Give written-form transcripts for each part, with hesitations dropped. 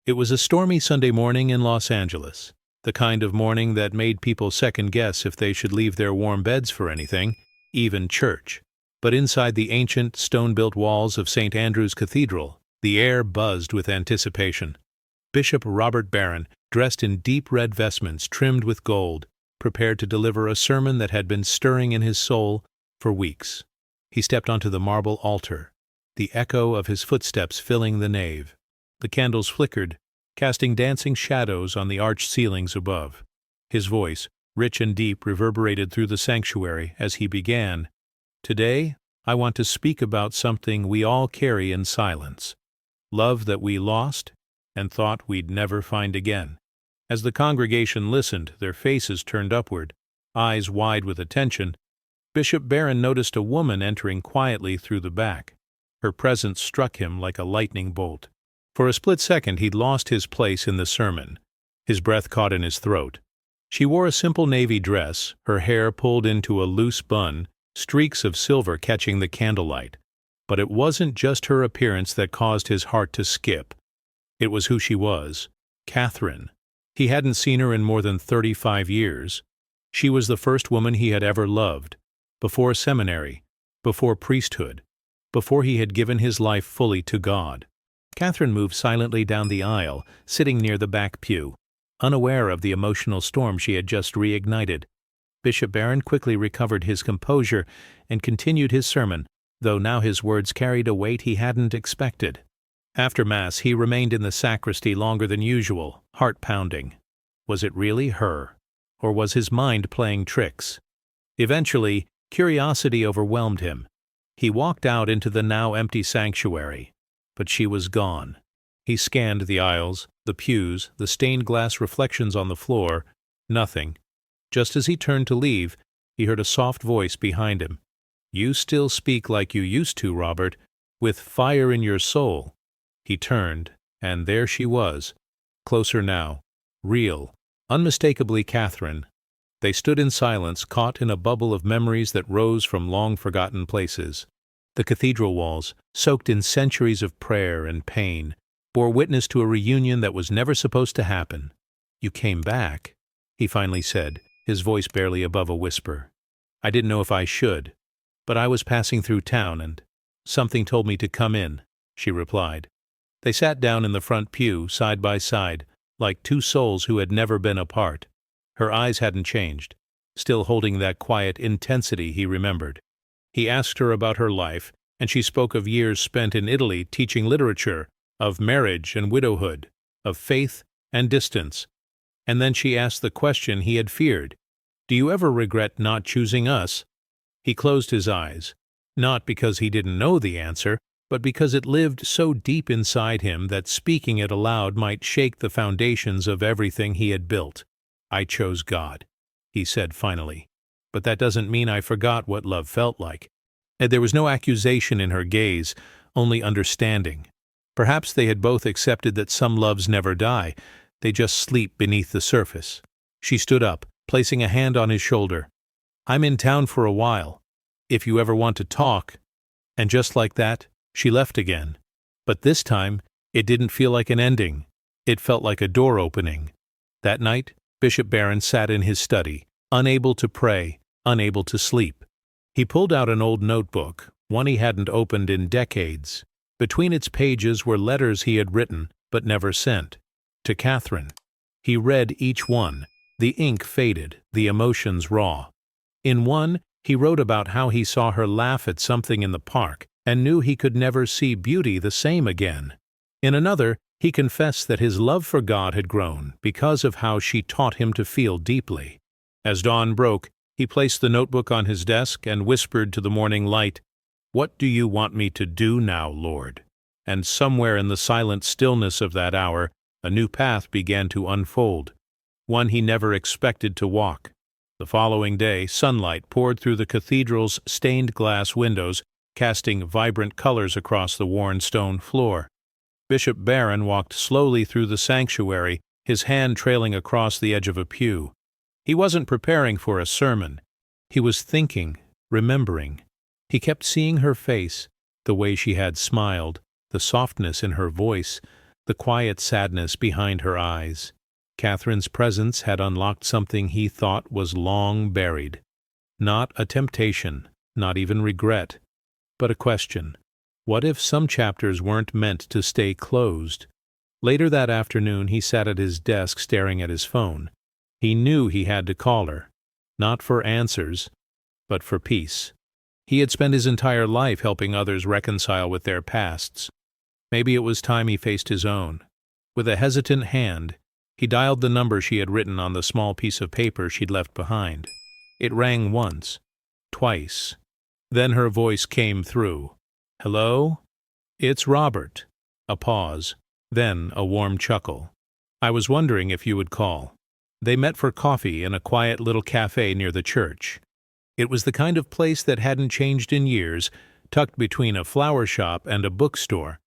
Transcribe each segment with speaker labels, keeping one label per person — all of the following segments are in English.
Speaker 1: It was a stormy Sunday morning in Los Angeles, the kind of morning that made people second-guess if they should leave their warm beds for anything, even church. But inside the ancient, stone-built walls of St. Andrew's Cathedral, the air buzzed with anticipation. Bishop Robert Barron, dressed in deep red vestments trimmed with gold, prepared to deliver a sermon that had been stirring in his soul for weeks. He stepped onto the marble altar, the echo of his footsteps filling the nave. The candles flickered, casting dancing shadows on the arched ceilings above. His voice, rich and deep, reverberated through the sanctuary as he began, "Today, I want to speak about something we all carry in silence. Love that we lost and thought we'd never find again." As the congregation listened, their faces turned upward, eyes wide with attention, Bishop Barron noticed a woman entering quietly through the back. Her presence struck him like a lightning bolt. For a split second he'd lost his place in the sermon. His breath caught in his throat. She wore a simple navy dress, her hair pulled into a loose bun, streaks of silver catching the candlelight. But it wasn't just her appearance that caused his heart to skip. It was who she was, Catherine. He hadn't seen her in more than 35 years. She was the first woman he had ever loved, before seminary, before priesthood, before he had given his life fully to God. Catherine moved silently down the aisle, sitting near the back pew, unaware of the emotional storm she had just reignited. Bishop Barron quickly recovered his composure and continued his sermon, though now his words carried a weight he hadn't expected. After Mass, he remained in the sacristy longer than usual, heart-pounding. Was it really her? Or was his mind playing tricks? Eventually, curiosity overwhelmed him. He walked out into the now empty sanctuary. But she was gone. He scanned the aisles, the pews, the stained glass reflections on the floor. Nothing. Just as he turned to leave, he heard a soft voice behind him. "You still speak like you used to, Robert, with fire in your soul." He turned, and there she was, closer now, real, unmistakably Catherine. They stood in silence, caught in a bubble of memories that rose from long-forgotten places. The cathedral walls, soaked in centuries of prayer and pain, bore witness to a reunion that was never supposed to happen. "You came back," he finally said, his voice barely above a whisper. "I didn't know if I should, but I was passing through town and something told me to come in," she replied. They sat down in the front pew, side by side, like two souls who had never been apart. Her eyes hadn't changed, still holding that quiet intensity he remembered. He asked her about her life, and she spoke of years spent in Italy teaching literature, of marriage and widowhood, of faith and distance. And then she asked the question he had feared, "Do you ever regret not choosing us?" He closed his eyes, not because he didn't know the answer, but because it lived so deep inside him that speaking it aloud might shake the foundations of everything he had built. "I chose God," he said finally. "But that doesn't mean I forgot what love felt like." And there was no accusation in her gaze, only understanding. Perhaps they had both accepted that some loves never die, they just sleep beneath the surface. She stood up, placing a hand on his shoulder. "I'm in town for a while, if you ever want to talk." And just like that, she left again. But this time, it didn't feel like an ending. It felt like a door opening. That night, Bishop Barron sat in his study, unable to pray, unable to sleep. He pulled out an old notebook, one he hadn't opened in decades. Between its pages were letters he had written, but never sent, to Catherine. He read each one. The ink faded, the emotions raw. In one, he wrote about how he saw her laugh at something in the park and knew he could never see beauty the same again. In another, he confessed that his love for God had grown because of how she taught him to feel deeply. As dawn broke, he placed the notebook on his desk and whispered to the morning light, "What do you want me to do now, Lord?" And somewhere in the silent stillness of that hour, a new path began to unfold, one he never expected to walk. The following day, sunlight poured through the cathedral's stained glass windows, casting vibrant colors across the worn stone floor. Bishop Barron walked slowly through the sanctuary, his hand trailing across the edge of a pew. He wasn't preparing for a sermon. He was thinking, remembering. He kept seeing her face, the way she had smiled, the softness in her voice, the quiet sadness behind her eyes. Catherine's presence had unlocked something he thought was long buried. Not a temptation, not even regret, but a question. What if some chapters weren't meant to stay closed? Later that afternoon he sat at his desk staring at his phone. He knew he had to call her, not for answers, but for peace. He had spent his entire life helping others reconcile with their pasts. Maybe it was time he faced his own. With a hesitant hand, he dialed the number she had written on the small piece of paper she'd left behind. It rang once, twice. Then her voice came through. "Hello? It's Robert." A pause, then a warm chuckle. "I was wondering if you would call." They met for coffee in a quiet little cafe near the church. It was the kind of place that hadn't changed in years, tucked between a flower shop and a bookstore.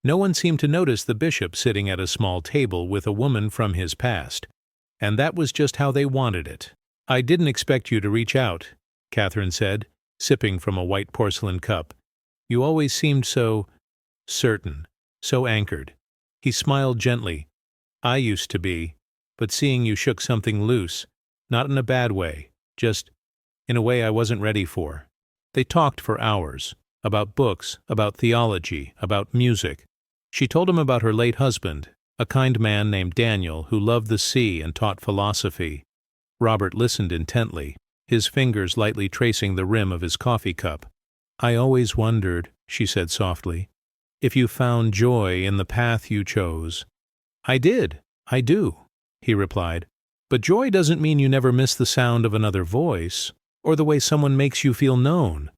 Speaker 1: No one seemed to notice the bishop sitting at a small table with a woman from his past. And that was just how they wanted it. "I didn't expect you to reach out," Catherine said, sipping from a white porcelain cup. "You always seemed so certain, so anchored." He smiled gently. "I used to be, but seeing you shook something loose, not in a bad way, just in a way I wasn't ready for." They talked for hours, about books, about theology, about music. She told him about her late husband, a kind man named Daniel who loved the sea and taught philosophy. Robert listened intently, his fingers lightly tracing the rim of his coffee cup. "I always wondered," she said softly, "if you found joy in the path you chose." "I did. I do," he replied. "But joy doesn't mean you never miss the sound of another voice, or the way someone makes you feel known."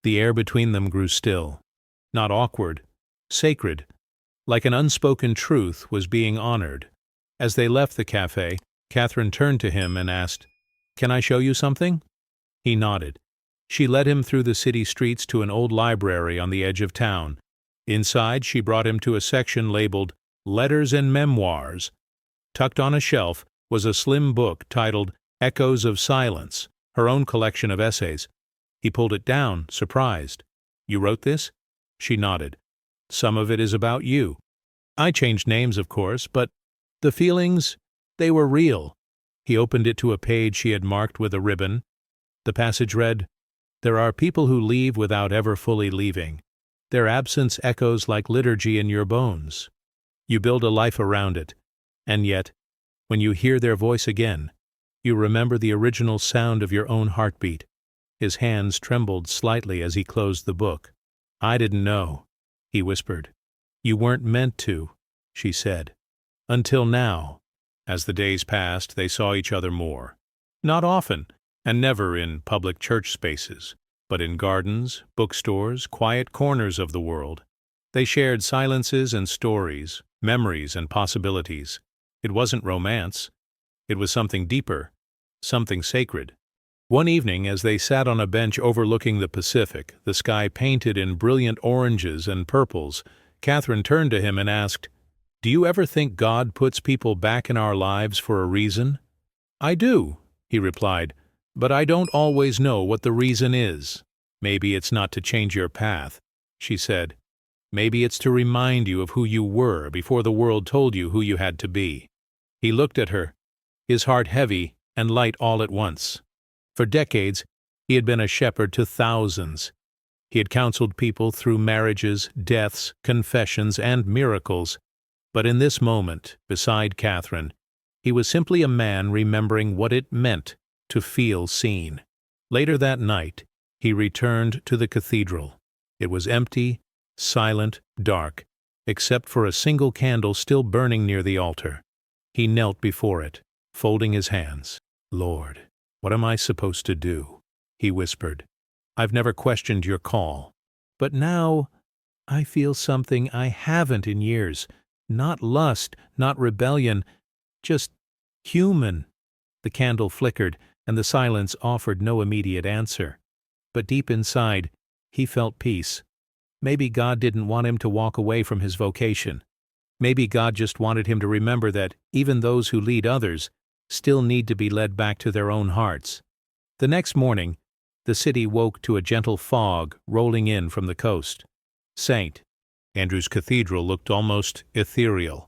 Speaker 1: The air between them grew still. Not awkward, sacred, like an unspoken truth was being honored. As they left the cafe, Catherine turned to him and asked, "Can I show you something?" He nodded. She led him through the city streets to an old library on the edge of town. Inside, she brought him to a section labeled Letters and Memoirs. Tucked on a shelf was a slim book titled Echoes of Silence, her own collection of essays. He pulled it down, surprised. "You wrote this?" She nodded. "Some of it is about you. I changed names, of course, but the feelings, they were real." He opened it to a page she had marked with a ribbon. The passage read, "There are people who leave without ever fully leaving. Their absence echoes like liturgy in your bones. You build a life around it, and yet, when you hear their voice again, you remember the original sound of your own heartbeat." His hands trembled slightly as he closed the book. "I didn't know," he whispered. "You weren't meant to," she said. Until now. As the days passed, they saw each other more. Not often, and never in public church spaces, but in gardens, bookstores, quiet corners of the world. They shared silences and stories, memories and possibilities. It wasn't romance. It was something deeper, something sacred. One evening, as they sat on a bench overlooking the Pacific, the sky painted in brilliant oranges and purples, Catherine turned to him and asked, "Do you ever think God puts people back in our lives for a reason?" "I do," he replied, "but I don't always know what the reason is." "Maybe it's not to change your path," she said. "Maybe it's to remind you of who you were before the world told you who you had to be." He looked at her, his heart heavy and light all at once. For decades, he had been a shepherd to thousands. He had counseled people through marriages, deaths, confessions, and miracles. But in this moment, beside Catherine, he was simply a man remembering what it meant to feel seen. Later that night, he returned to the cathedral. It was empty, silent, dark, except for a single candle still burning near the altar. He knelt before it, folding his hands. "Lord, what am I supposed to do?" he whispered. "I've never questioned your call. But now I feel something I haven't in years. Not lust, not rebellion, just human." The candle flickered, and the silence offered no immediate answer. But deep inside, he felt peace. Maybe God didn't want him to walk away from his vocation. Maybe God just wanted him to remember that even those who lead others still need to be led back to their own hearts. The next morning, the city woke to a gentle fog rolling in from the coast. St. Andrew's Cathedral looked almost ethereal.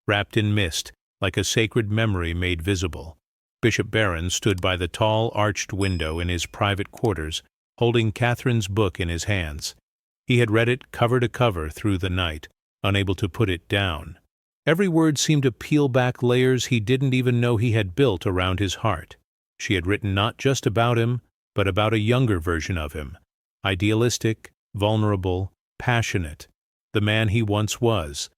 Speaker 1: wrapped in mist, like a sacred memory made visible. Bishop Barron stood by the tall, arched window in his private quarters, holding Catherine's book in his hands. He had read it cover to cover through the night, unable to put it down. Every word seemed to peel back layers he didn't even know he had built around his heart. She had written not just about him, but about a younger version of him, idealistic, vulnerable, passionate, the man he once was,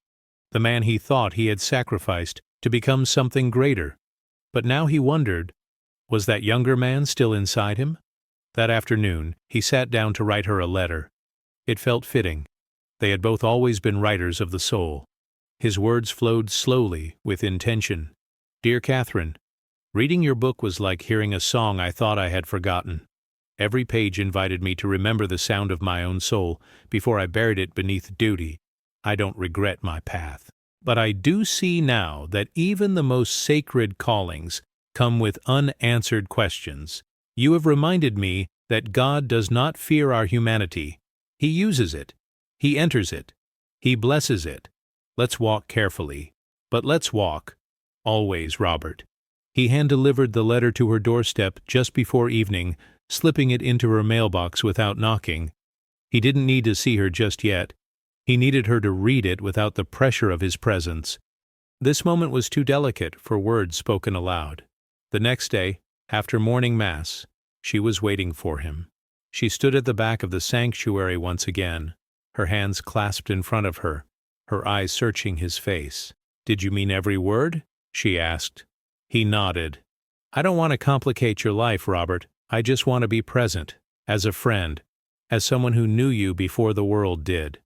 Speaker 1: the man he thought he had sacrificed to become something greater. But now he wondered, was that younger man still inside him? That afternoon, he sat down to write her a letter. It felt fitting. They had both always been writers of the soul. His words flowed slowly, with intention. Dear Catherine, reading your book was like hearing a song I thought I had forgotten. Every page invited me to remember the sound of my own soul before I buried it beneath duty. I don't regret my path. But I do see now that even the most sacred callings come with unanswered questions. You have reminded me that God does not fear our humanity. He uses it. He enters it. He blesses it. Let's walk carefully. But let's walk. Always, Robert. He hand-delivered the letter to her doorstep just before evening, slipping it into her mailbox without knocking. He didn't need to see her just yet. He needed her to read it without the pressure of his presence. This moment was too delicate for words spoken aloud. The next day, after morning mass, she was waiting for him. She stood at the back of the sanctuary once again, her hands clasped in front of her, her eyes searching his face. "Did you mean every word?" she asked. He nodded. "I don't want to complicate your life, Robert. I just want to be present, as a friend, as someone who knew you before the world did."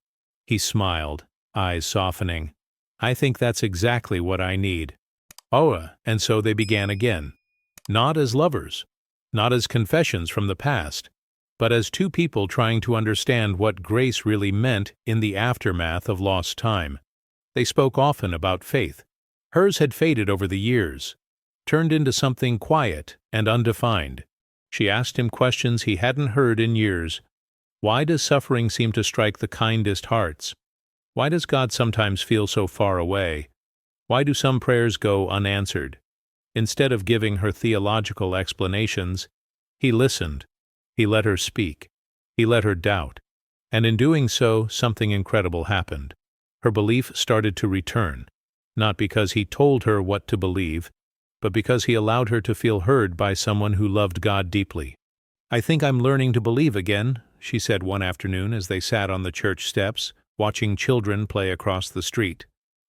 Speaker 1: He smiled, eyes softening. "I think that's exactly what I need." Oh, and so they began again. Not as lovers, not as confessions from the past, but as two people trying to understand what grace really meant in the aftermath of lost time. They spoke often about faith. Hers had faded over the years, turned into something quiet and undefined. She asked him questions he hadn't heard in years. Why does suffering seem to strike the kindest hearts? Why does God sometimes feel so far away? Why do some prayers go unanswered? Instead of giving her theological explanations, he listened. He let her speak. He let her doubt. And in doing so, something incredible happened. Her belief started to return, not because he told her what to believe, but because he allowed her to feel heard by someone who loved God deeply. "I think I'm learning to believe again," she said one afternoon as they sat on the church steps, watching children play across the street.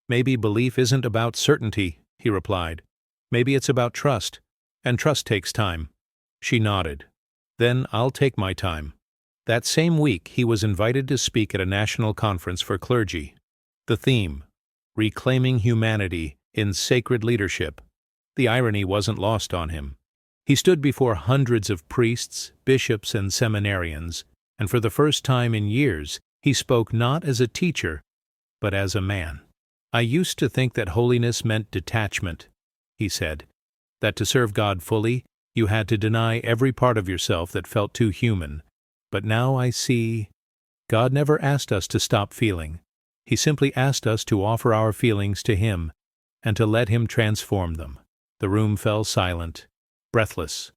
Speaker 1: "Maybe belief isn't about certainty," he replied. "Maybe it's about trust, and trust takes time." She nodded. "Then I'll take my time." That same week, he was invited to speak at a national conference for clergy. The theme, Reclaiming Humanity in Sacred Leadership. The irony wasn't lost on him. He stood before hundreds of priests, bishops, and seminarians, and for the first time in years, he spoke not as a teacher, but as a man. "I used to think that holiness meant detachment," he said, "that to serve God fully, you had to deny every part of yourself that felt too human. But now I see, God never asked us to stop feeling. He simply asked us to offer our feelings to Him and to let Him transform them." The room fell silent, breathless.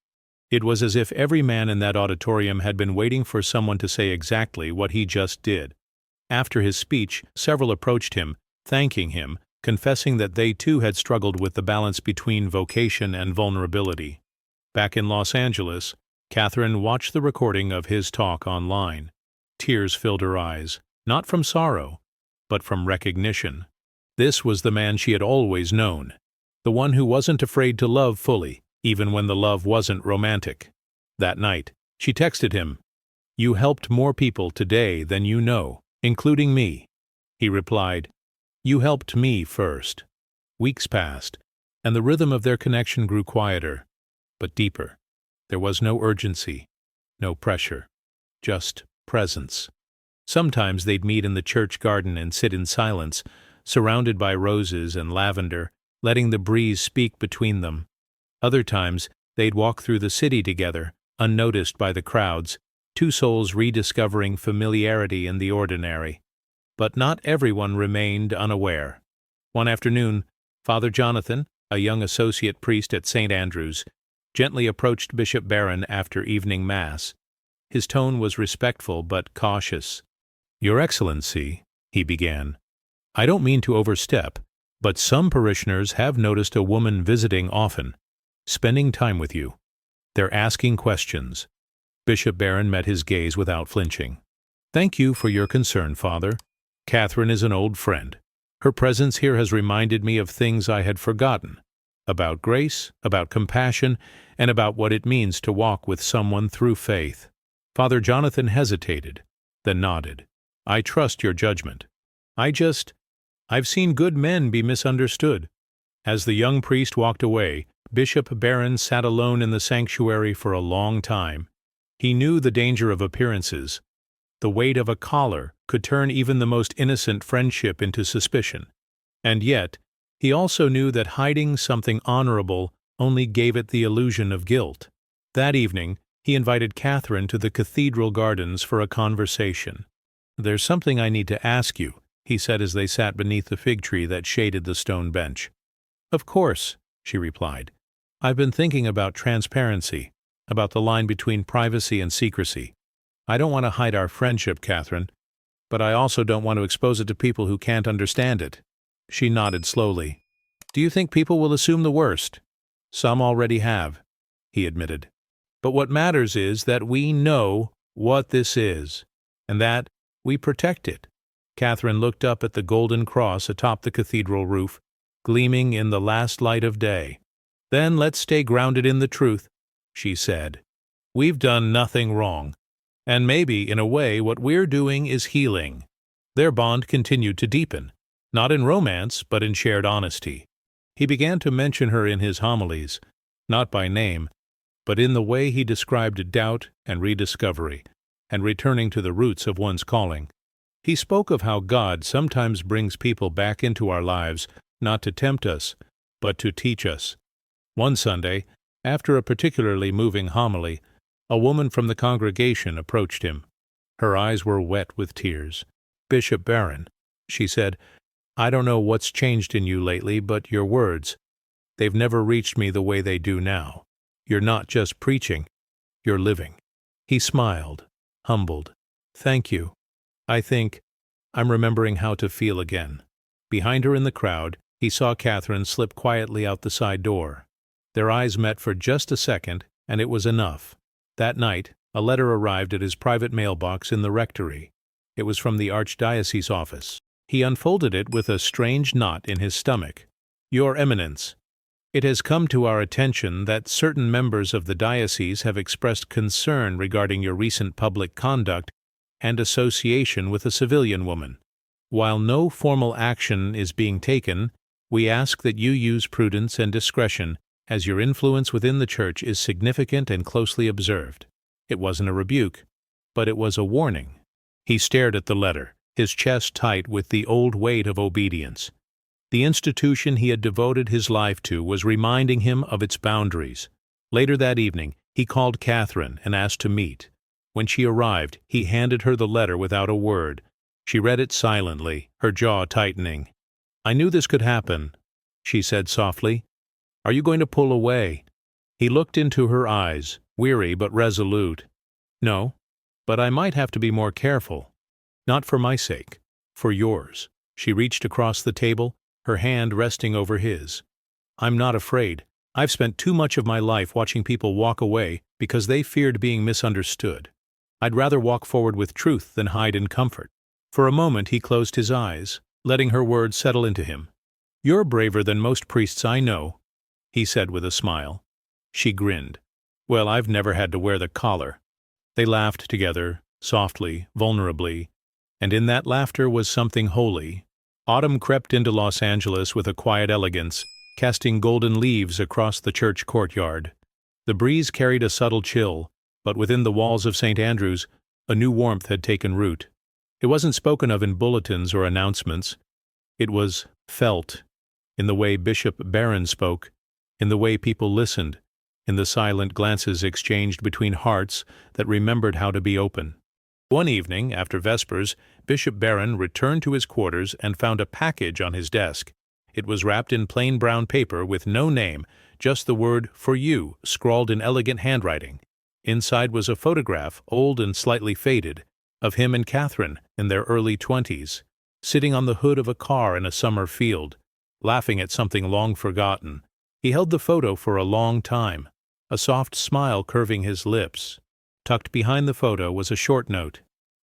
Speaker 1: It was as if every man in that auditorium had been waiting for someone to say exactly what he just did. After his speech, several approached him, thanking him, confessing that they too had struggled with the balance between vocation and vulnerability. Back in Los Angeles, Catherine watched the recording of his talk online. Tears filled her eyes, not from sorrow, but from recognition. This was the man she had always known, the one who wasn't afraid to love fully, even when the love wasn't romantic. That night, she texted him, "You helped more people today than you know, including me." He replied, "You helped me first." Weeks passed, and the rhythm of their connection grew quieter, but deeper. There was no urgency, no pressure, just presence. Sometimes they'd meet in the church garden and sit in silence, surrounded by roses and lavender, letting the breeze speak between them. Other times, they'd walk through the city together, unnoticed by the crowds, two souls rediscovering familiarity in the ordinary. But not everyone remained unaware. One afternoon, Father Jonathan, a young associate priest at St. Andrew's, gently approached Bishop Barron after evening mass. His tone was respectful but cautious. "Your Excellency," he began, "I don't mean to overstep, but some parishioners have noticed a woman visiting often, spending time with you. They're asking questions." Bishop Barron met his gaze without flinching. "Thank you for your concern, Father. Catherine is an old friend. Her presence here has reminded me of things I had forgotten, about grace, about compassion, and about what it means to walk with someone through faith." Father Jonathan hesitated, then nodded. "I trust your judgment. I've seen good men be misunderstood." As the young priest walked away, Bishop Barron sat alone in the sanctuary for a long time. He knew the danger of appearances. The weight of a collar could turn even the most innocent friendship into suspicion. And yet, he also knew that hiding something honorable only gave it the illusion of guilt. That evening, he invited Catherine to the cathedral gardens for a conversation. "There's something I need to ask you," he said as they sat beneath the fig tree that shaded the stone bench. "Of course," she replied. "I've been thinking about transparency, about the line between privacy and secrecy. I don't want to hide our friendship, Catherine, but I also don't want to expose it to people who can't understand it." She nodded slowly. "Do you think people will assume the worst?" "Some already have," he admitted. "But what matters is that we know what this is, and that we protect it." Catherine looked up at the golden cross atop the cathedral roof, gleaming in the last light of day. "Then let's stay grounded in the truth," she said. "We've done nothing wrong, and maybe, in a way, what we're doing is healing." Their bond continued to deepen, not in romance, but in shared honesty. He began to mention her in his homilies, not by name, but in the way he described doubt and rediscovery, and returning to the roots of one's calling. He spoke of how God sometimes brings people back into our lives, not to tempt us, but to teach us. One Sunday, after a particularly moving homily, a woman from the congregation approached him. Her eyes were wet with tears. "Bishop Barron," she said, "I don't know what's changed in you lately, but your words, they've never reached me the way they do now. You're not just preaching, you're living." He smiled, humbled. "Thank you. I think I'm remembering how to feel again." Behind her in the crowd, he saw Catherine slip quietly out the side door. Their eyes met for just a second, and it was enough. That night, a letter arrived at his private mailbox in the rectory. It was from the Archdiocese office. He unfolded it with a strange knot in his stomach. "Your Eminence, it has come to our attention that certain members of the diocese have expressed concern regarding your recent public conduct and association with a civilian woman. While no formal action is being taken, we ask that you use prudence and discretion, as your influence within the Church is significant and closely observed." It wasn't a rebuke, but it was a warning. He stared at the letter, his chest tight with the old weight of obedience. The institution he had devoted his life to was reminding him of its boundaries. Later that evening, he called Catherine and asked to meet. When she arrived, he handed her the letter without a word. She read it silently, her jaw tightening. "I knew this could happen," she said softly. "Are you going to pull away?" He looked into her eyes, weary but resolute. "No, but I might have to be more careful. Not for my sake, for yours." She reached across the table, her hand resting over his. "I'm not afraid. I've spent too much of my life watching people walk away because they feared being misunderstood. I'd rather walk forward with truth than hide in comfort." For a moment he closed his eyes, letting her words settle into him. "You're braver than most priests I know," he said with a smile. She grinned. "Well, I've never had to wear the collar." They laughed together, softly, vulnerably, and in that laughter was something holy. Autumn crept into Los Angeles with a quiet elegance, casting golden leaves across the church courtyard. The breeze carried a subtle chill, but within the walls of St. Andrew's, a new warmth had taken root. It wasn't spoken of in bulletins or announcements. It was felt, in the way Bishop Barron spoke, in the way people listened, in the silent glances exchanged between hearts that remembered how to be open. One evening, after Vespers, Bishop Barron returned to his quarters and found a package on his desk. It was wrapped in plain brown paper with no name, just the word "For You" scrawled in elegant handwriting. Inside was a photograph, old and slightly faded, of him and Catherine in their early 20s, sitting on the hood of a car in a summer field, laughing at something long forgotten. He held the photo for a long time, a soft smile curving his lips. Tucked behind the photo was a short note.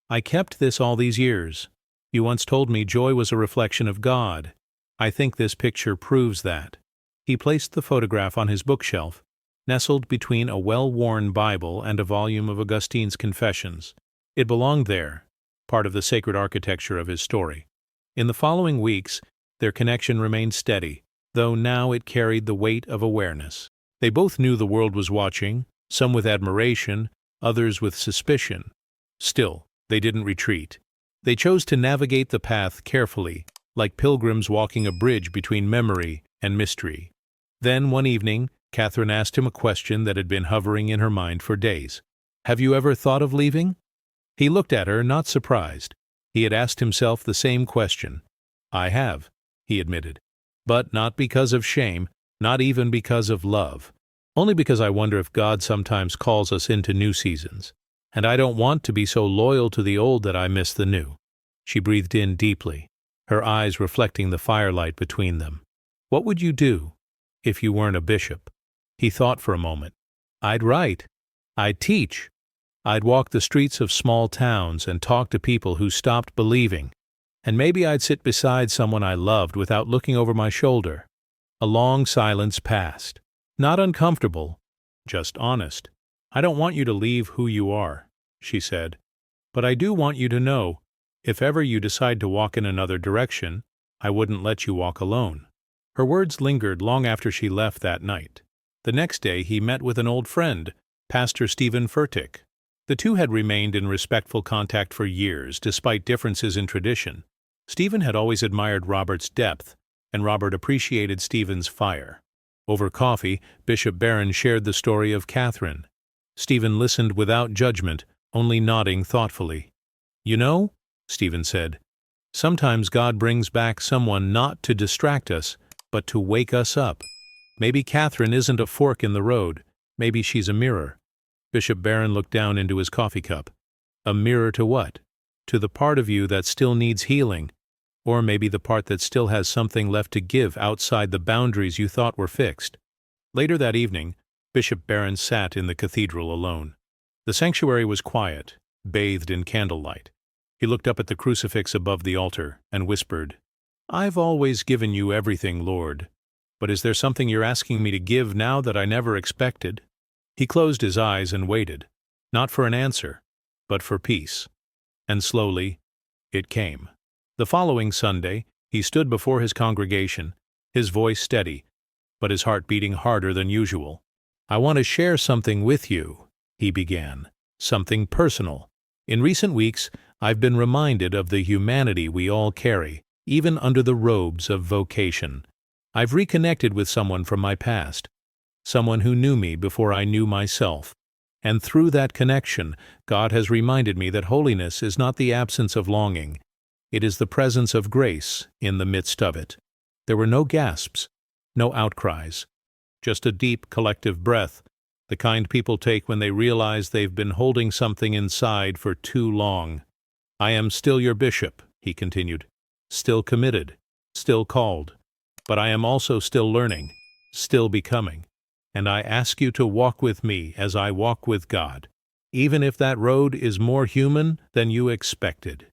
Speaker 1: "I kept this all these years. You once told me joy was a reflection of God. I think this picture proves that." He placed the photograph on his bookshelf, nestled between a well-worn Bible and a volume of Augustine's Confessions. It belonged there, part of the sacred architecture of his story. In the following weeks, their connection remained steady, though now it carried the weight of awareness. They both knew the world was watching, some with admiration, others with suspicion. Still, they didn't retreat. They chose to navigate the path carefully, like pilgrims walking a bridge between memory and mystery. Then, one evening, Catherine asked him a question that had been hovering in her mind for days. "Have you ever thought of leaving?" He looked at her, not surprised. He had asked himself the same question. "I have," he admitted. "But not because of shame, not even because of love. Only because I wonder if God sometimes calls us into new seasons. And I don't want to be so loyal to the old that I miss the new." She breathed in deeply, her eyes reflecting the firelight between them. "What would you do if you weren't a bishop?" He thought for a moment. "I'd write. I'd teach. I'd walk the streets of small towns and talk to people who stopped believing. And maybe I'd sit beside someone I loved without looking over my shoulder." A long silence passed. Not uncomfortable, just honest. "I don't want you to leave who you are," she said. "But I do want you to know, if ever you decide to walk in another direction, I wouldn't let you walk alone." Her words lingered long after she left that night. The next day he met with an old friend, Pastor Stephen Furtick. The two had remained in respectful contact for years, despite differences in tradition. Stephen had always admired Robert's depth, and Robert appreciated Stephen's fire. Over coffee, Bishop Barron shared the story of Catherine. Stephen listened without judgment, only nodding thoughtfully. "You know," Stephen said, "sometimes God brings back someone not to distract us, but to wake us up. Maybe Catherine isn't a fork in the road. Maybe she's a mirror." Bishop Barron looked down into his coffee cup. "A mirror to what? To the part of you that still needs healing, or maybe the part that still has something left to give outside the boundaries you thought were fixed." Later that evening, Bishop Barron sat in the cathedral alone. The sanctuary was quiet, bathed in candlelight. He looked up at the crucifix above the altar and whispered, "I've always given you everything, Lord. But is there something you're asking me to give now that I never expected?" He closed his eyes and waited, not for an answer, but for peace. And slowly, it came. The following Sunday, he stood before his congregation, his voice steady, but his heart beating harder than usual. "I want to share something with you," he began, "something personal. In recent weeks, I've been reminded of the humanity we all carry, even under the robes of vocation. I've reconnected with someone from my past, someone who knew me before I knew myself. And through that connection, God has reminded me that holiness is not the absence of longing. It is the presence of grace in the midst of it." There were no gasps, no outcries, just a deep collective breath, the kind people take when they realize they've been holding something inside for too long. "I am still your bishop," he continued, "still committed, still called. But I am also still learning, still becoming. And I ask you to walk with me as I walk with God, even if that road is more human than you expected."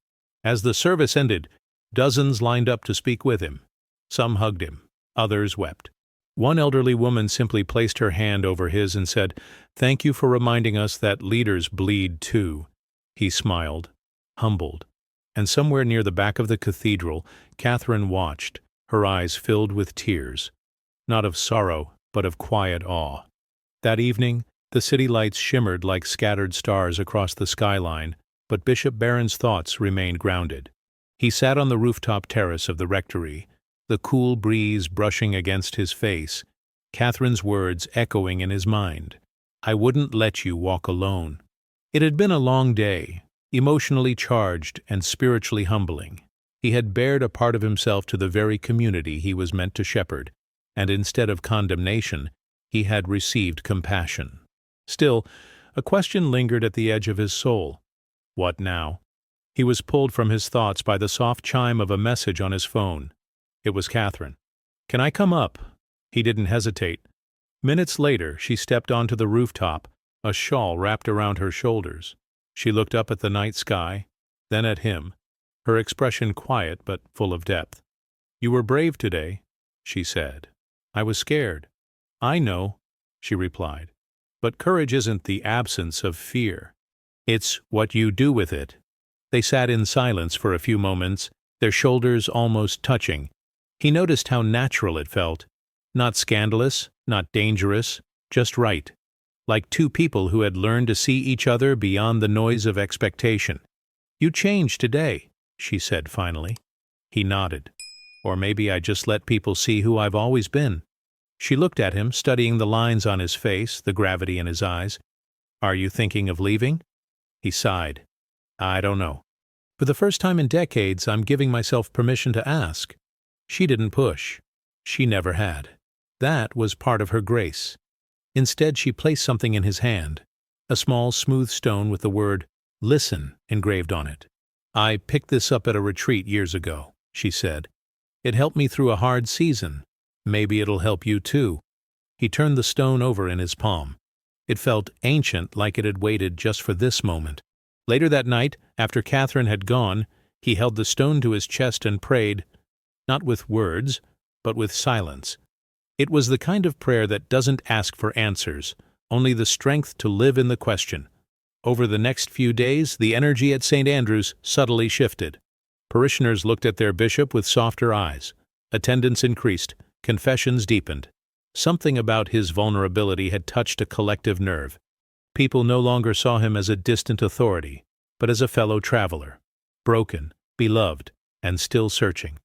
Speaker 1: As the service ended, dozens lined up to speak with him. Some hugged him, others wept. One elderly woman simply placed her hand over his and said, "Thank you for reminding us that leaders bleed too." He smiled, humbled, and somewhere near the back of the cathedral, Catherine watched, her eyes filled with tears, not of sorrow, but of quiet awe. That evening, the city lights shimmered like scattered stars across the skyline, but Bishop Barron's thoughts remained grounded. He sat on the rooftop terrace of the rectory, the cool breeze brushing against his face, Catherine's words echoing in his mind. "I wouldn't let you walk alone." It had been a long day, emotionally charged and spiritually humbling. He had bared a part of himself to the very community he was meant to shepherd, and instead of condemnation, he had received compassion. Still, a question lingered at the edge of his soul. What now? He was pulled from his thoughts by the soft chime of a message on his phone. It was Catherine. "Can I come up?" He didn't hesitate. Minutes later, she stepped onto the rooftop, a shawl wrapped around her shoulders. She looked up at the night sky, then at him, her expression quiet but full of depth. "You were brave today," she said. "I was scared." "I know," she replied. "But courage isn't the absence of fear. It's what you do with it." They sat in silence for a few moments, their shoulders almost touching. He noticed how natural it felt. Not scandalous, not dangerous, just right. Like two people who had learned to see each other beyond the noise of expectation. "You changed today," she said finally. He nodded. "Or maybe I just let people see who I've always been." She looked at him, studying the lines on his face, the gravity in his eyes. "Are you thinking of leaving?" He sighed. "I don't know. For the first time in decades, I'm giving myself permission to ask." She didn't push. She never had. That was part of her grace. Instead, she placed something in his hand, a small, smooth stone with the word "Listen" engraved on it. "I picked this up at a retreat years ago," she said. "It helped me through a hard season. Maybe it'll help you too." He turned the stone over in his palm. It felt ancient, like it had waited just for this moment. Later that night, after Catherine had gone, he held the stone to his chest and prayed, not with words, but with silence. It was the kind of prayer that doesn't ask for answers, only the strength to live in the question. Over the next few days, the energy at St. Andrew's subtly shifted. Parishioners looked at their bishop with softer eyes. Attendance increased. Confessions deepened. Something about his vulnerability had touched a collective nerve. People no longer saw him as a distant authority, but as a fellow traveler, broken, beloved, and still searching.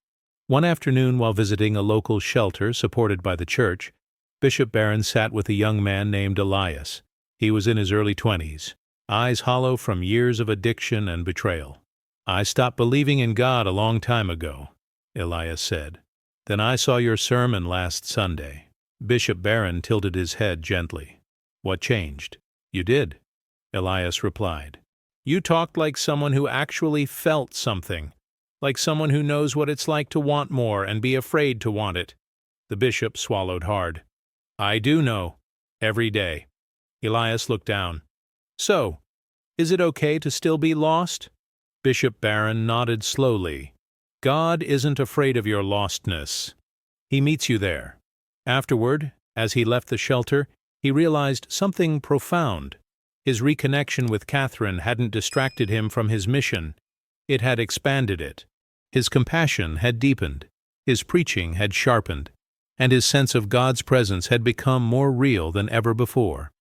Speaker 1: One afternoon, while visiting a local shelter supported by the church, Bishop Barron sat with a young man named Elias. He was in his early 20s, eyes hollow from years of addiction and betrayal. "I stopped believing in God a long time ago," Elias said. "Then I saw your sermon last Sunday." Bishop Barron tilted his head gently. "What changed?" "You did," Elias replied. "You talked like someone who actually felt something, like someone who knows what it's like to want more and be afraid to want it." The bishop swallowed hard. "I do know. Every day." Elias looked down. "So, is it okay to still be lost?" Bishop Barron nodded slowly. "God isn't afraid of your lostness. He meets you there." Afterward, as he left the shelter, he realized something profound. His reconnection with Catherine hadn't distracted him from his mission. It had expanded it. His compassion had deepened. His preaching had sharpened. And his sense of God's presence had become more real than ever before.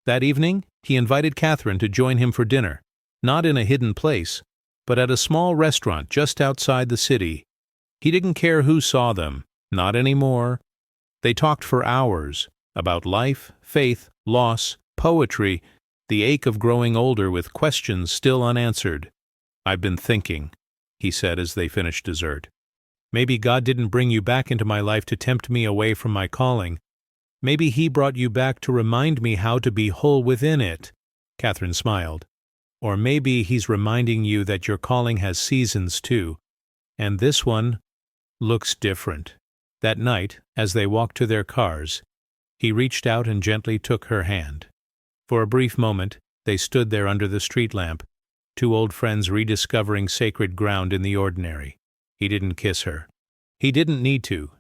Speaker 1: That evening, he invited Catherine to join him for dinner, not in a hidden place, but at a small restaurant just outside the city. He didn't care who saw them, not anymore. They talked for hours about life, faith, loss, poetry, the ache of growing older with questions still unanswered. "I've been thinking," he said as they finished dessert. "Maybe God didn't bring you back into my life to tempt me away from my calling. Maybe He brought you back to remind me how to be whole within it." Catherine smiled. "Or maybe He's reminding you that your calling has seasons too, and this one looks different." That night, as they walked to their cars, he reached out and gently took her hand. For a brief moment, they stood there under the street lamp, two old friends rediscovering sacred ground in the ordinary. He didn't kiss her. He didn't need to.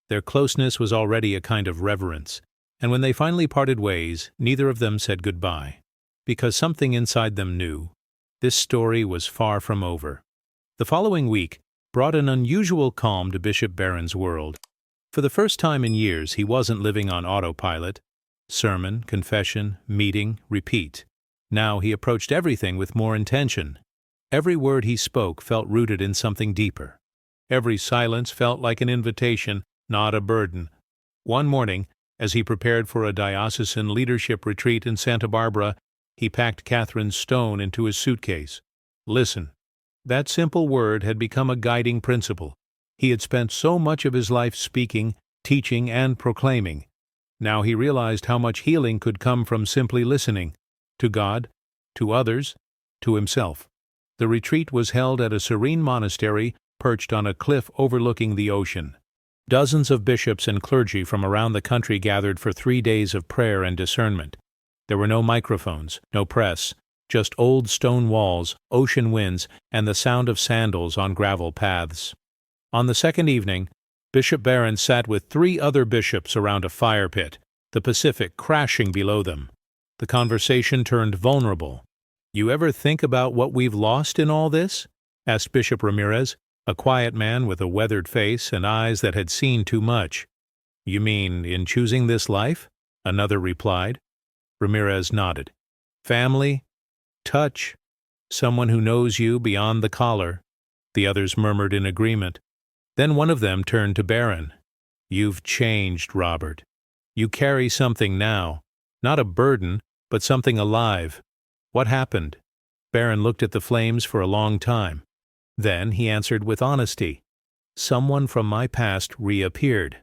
Speaker 1: Their closeness was already a kind of reverence, and when they finally parted ways, neither of them said goodbye, because something inside them knew this story was far from over. The following week brought an unusual calm to Bishop Barron's world. For the first time in years, he wasn't living on autopilot. Sermon, confession, meeting, repeat. Now he approached everything with more intention. Every word he spoke felt rooted in something deeper. Every silence felt like an invitation, not a burden. One morning, as he prepared for a diocesan leadership retreat in Santa Barbara, he packed Catherine's stone into his suitcase. "Listen, That simple word had become a guiding principle. He had spent so much of his life speaking, teaching, and proclaiming. Now he realized how much healing could come from simply listening, to God, to others, to himself. The retreat was held at a serene monastery perched on a cliff overlooking the ocean. Dozens of bishops and clergy from around the country gathered for 3 days of prayer and discernment. There were no microphones, no press, just old stone walls, ocean winds, and the sound of sandals on gravel paths. On the second evening, Bishop Barron sat with 3 other bishops around a fire pit, the Pacific crashing below them. The conversation turned vulnerable. "You ever think about what we've lost in all this?" asked Bishop Ramirez, a quiet man with a weathered face and eyes that had seen too much. "You mean in choosing this life?" another replied. Ramirez nodded. "Family, touch, someone who knows you beyond the collar," the others murmured in agreement. Then one of them turned to Barron. "You've changed, Robert. You carry something now, not a burden, but something alive. What happened?" Barron looked at the flames for a long time. Then he answered with honesty. "Someone from my past reappeared.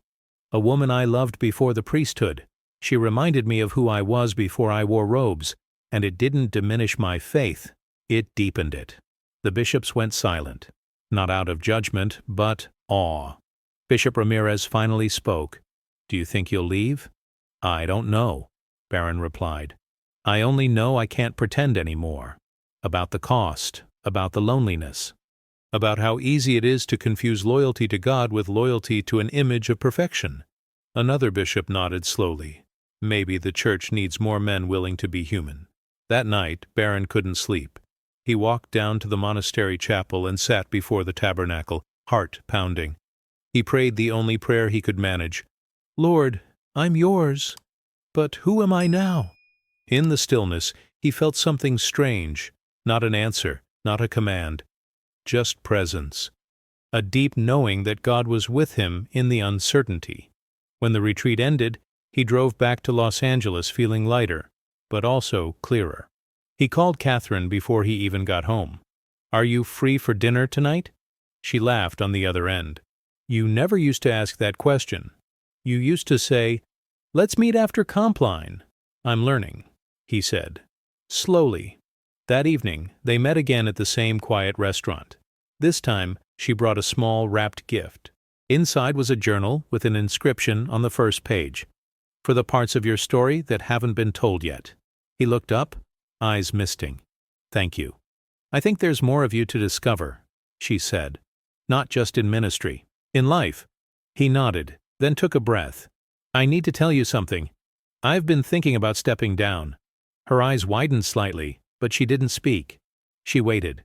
Speaker 1: A woman I loved before the priesthood. She reminded me of who I was before I wore robes, and it didn't diminish my faith. It deepened it." The bishops went silent, not out of judgment, but awe. Bishop Ramirez finally spoke. "Do you think you'll leave?" "I don't know," Barron replied. "I only know I can't pretend anymore. About the cost, about the loneliness, about how easy it is to confuse loyalty to God with loyalty to an image of perfection." Another bishop nodded slowly. "Maybe the church needs more men willing to be human." That night, Barron couldn't sleep. He walked down to the monastery chapel and sat before the tabernacle, heart pounding. He prayed the only prayer he could manage. "Lord, I'm yours, but who am I now?" In the stillness, he felt something strange, not an answer, not a command, just presence, a deep knowing that God was with him in the uncertainty. When the retreat ended, he drove back to Los Angeles feeling lighter, but also clearer. He called Catherine before he even got home. "Are you free for dinner tonight?" She laughed on the other end. "You never used to ask that question. You used to say, 'Let's meet after Compline.'" "I'm learning," he said. Slowly. That evening, they met again at the same quiet restaurant. This time, she brought a small wrapped gift. Inside was a journal with an inscription on the first page. "For the parts of your story that haven't been told yet." He looked up, eyes misting. "Thank you. I think there's more of you to discover," she said. "Not just in ministry. In life." He nodded, then took a breath. "I need to tell you something. I've been thinking about stepping down." Her eyes widened slightly, but she didn't speak. She waited.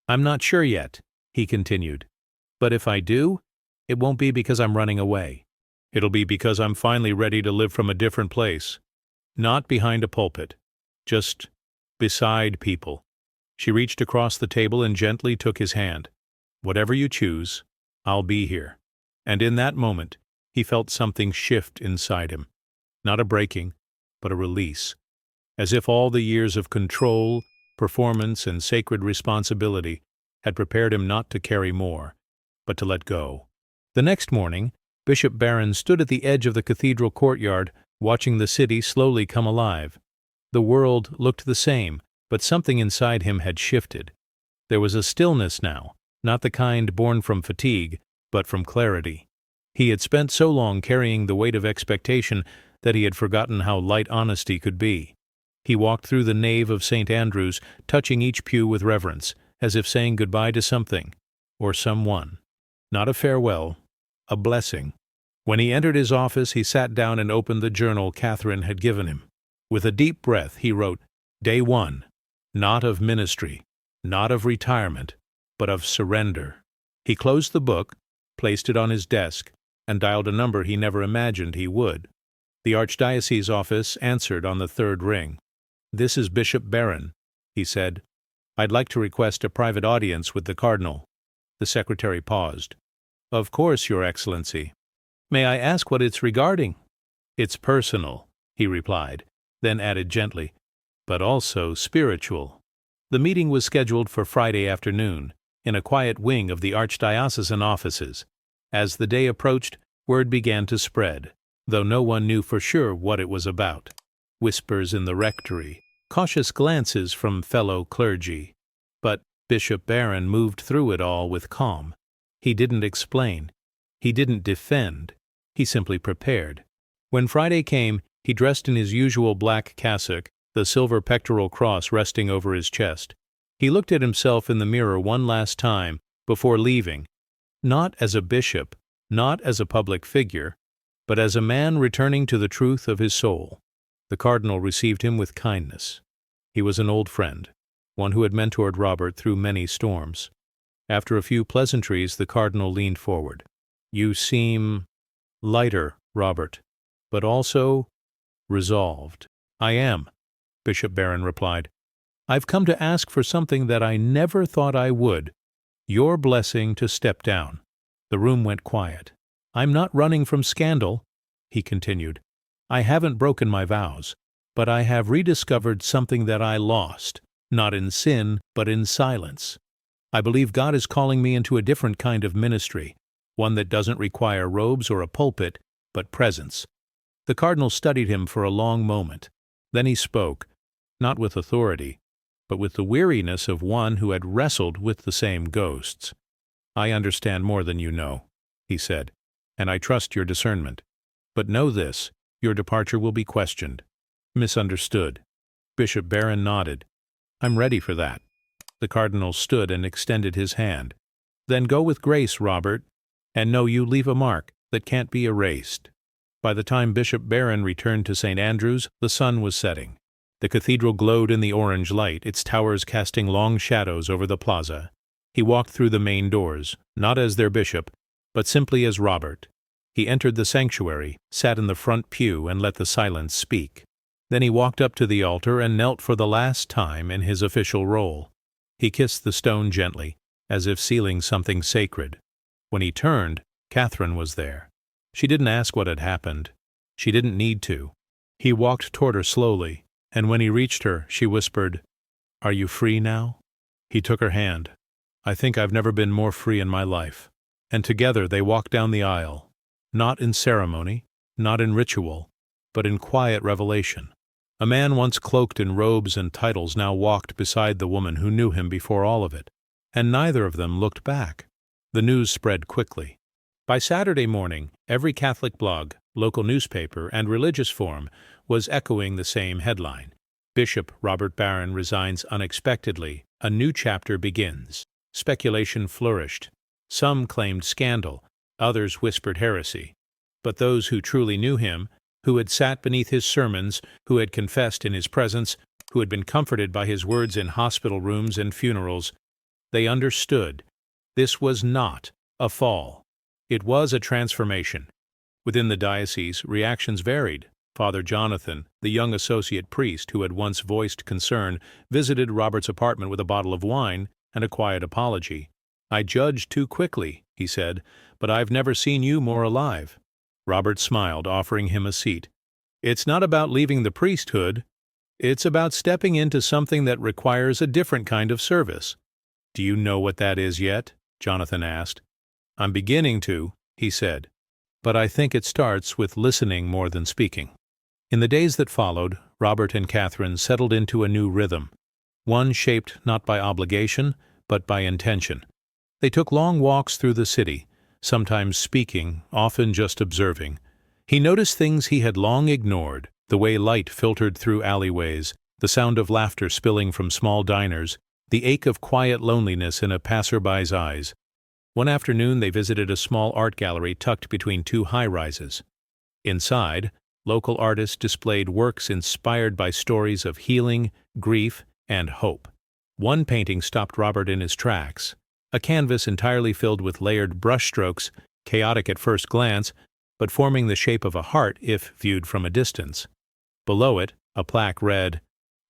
Speaker 1: "I'm not sure yet," he continued. "But if I do, it won't be because I'm running away. It'll be because I'm finally ready to live from a different place. Not behind a pulpit. Just beside people." She reached across the table and gently took his hand. "Whatever you choose, I'll be here." And in that moment, he felt something shift inside him. Not a breaking, but a release. As if all the years of control, performance, and sacred responsibility had prepared him not to carry more, but to let go. The next morning, Bishop Barron stood at the edge of the cathedral courtyard, watching the city slowly come alive. The world looked the same, but something inside him had shifted. There was a stillness now, not the kind born from fatigue, but from clarity. He had spent so long carrying the weight of expectation that he had forgotten how light honesty could be. He walked through the nave of St. Andrew's, touching each pew with reverence, as if saying goodbye to something, or someone. Not a farewell, a blessing. When he entered his office, he sat down and opened the journal Catherine had given him. With a deep breath, he wrote, "Day 1, not of ministry, not of retirement, but of surrender." He closed the book, placed it on his desk, and dialed a number he never imagined he would. The Archdiocese office answered on the third ring. "This is Bishop Barron," he said. "I'd like to request a private audience with the Cardinal." The secretary paused. "Of course, Your Excellency. May I ask what it's regarding?" "It's personal," he replied, then added gently, "but also spiritual." The meeting was scheduled for Friday afternoon. in a quiet wing of the archdiocesan offices. As the day approached, word began to spread, though no one knew for sure what it was about. Whispers in the rectory, cautious glances from fellow clergy. But Bishop Barron moved through it all with calm. He didn't explain. He didn't defend. He simply prepared. When Friday came, he dressed in his usual black cassock, the silver pectoral cross resting over his chest. He looked at himself in the mirror one last time before leaving, not as a bishop, not as a public figure, but as a man returning to the truth of his soul. The cardinal received him with kindness. He was an old friend, one who had mentored Robert through many storms. After a few pleasantries, the cardinal leaned forward. "You seem lighter, Robert, but also resolved." "I am," Bishop Barron replied. "I've come to ask for something that I never thought I would, your blessing to step down." The room went quiet. "I'm not running from scandal," he continued. "I haven't broken my vows, but I have rediscovered something that I lost, not in sin, but in silence. I believe God is calling me into a different kind of ministry, one that doesn't require robes or a pulpit, but presence." The cardinal studied him for a long moment. Then he spoke, not with authority, but with the weariness of one who had wrestled with the same ghosts. "I understand more than you know," he said, "and I trust your discernment. But know this, your departure will be questioned, misunderstood." Bishop Barron nodded. "I'm ready for that." The cardinal stood and extended his hand. "Then go with grace, Robert, and know you leave a mark that can't be erased." By the time Bishop Barron returned to St. Andrew's, the sun was setting. The cathedral glowed in the orange light, its towers casting long shadows over the plaza. He walked through the main doors, not as their bishop, but simply as Robert. He entered the sanctuary, sat in the front pew, and let the silence speak. Then he walked up to the altar and knelt for the last time in his official role. He kissed the stone gently, as if sealing something sacred. When he turned, Catherine was there. She didn't ask what had happened. She didn't need to. He walked toward her slowly, and when he reached her, she whispered, "Are you free now?" He took her hand. "I think I've never been more free in my life." And together they walked down the aisle, not in ceremony, not in ritual, but in quiet revelation. A man once cloaked in robes and titles now walked beside the woman who knew him before all of it, and neither of them looked back. The news spread quickly. By Saturday morning, every Catholic blog, local newspaper, and religious forum was echoing the same headline: Bishop Robert Barron resigns unexpectedly. A new chapter begins. Speculation flourished. Some claimed scandal, others whispered heresy. But those who truly knew him, who had sat beneath his sermons, who had confessed in his presence, who had been comforted by his words in hospital rooms and funerals, they understood. This was not a fall. It was a transformation. Within the diocese, reactions varied. Father Jonathan, the young associate priest who had once voiced concern, visited Robert's apartment with a bottle of wine and a quiet apology. "I judged too quickly," he said, "but I've never seen you more alive." Robert smiled, offering him a seat. "It's not about leaving the priesthood. It's about stepping into something that requires a different kind of service." "Do you know what that is yet?" Jonathan asked. "I'm beginning to," he said, "but I think it starts with listening more than speaking." In the days that followed, Robert and Catherine settled into a new rhythm, one shaped not by obligation, but by intention. They took long walks through the city, sometimes speaking, often just observing. He noticed things he had long ignored, the way light filtered through alleyways, the sound of laughter spilling from small diners, the ache of quiet loneliness in a passerby's eyes. One afternoon they visited a small art gallery tucked between two high-rises. Inside, local artists displayed works inspired by stories of healing, grief, and hope. One painting stopped Robert in his tracks, a canvas entirely filled with layered brushstrokes, chaotic at first glance, but forming the shape of a heart if viewed from a distance. Below it, a plaque read,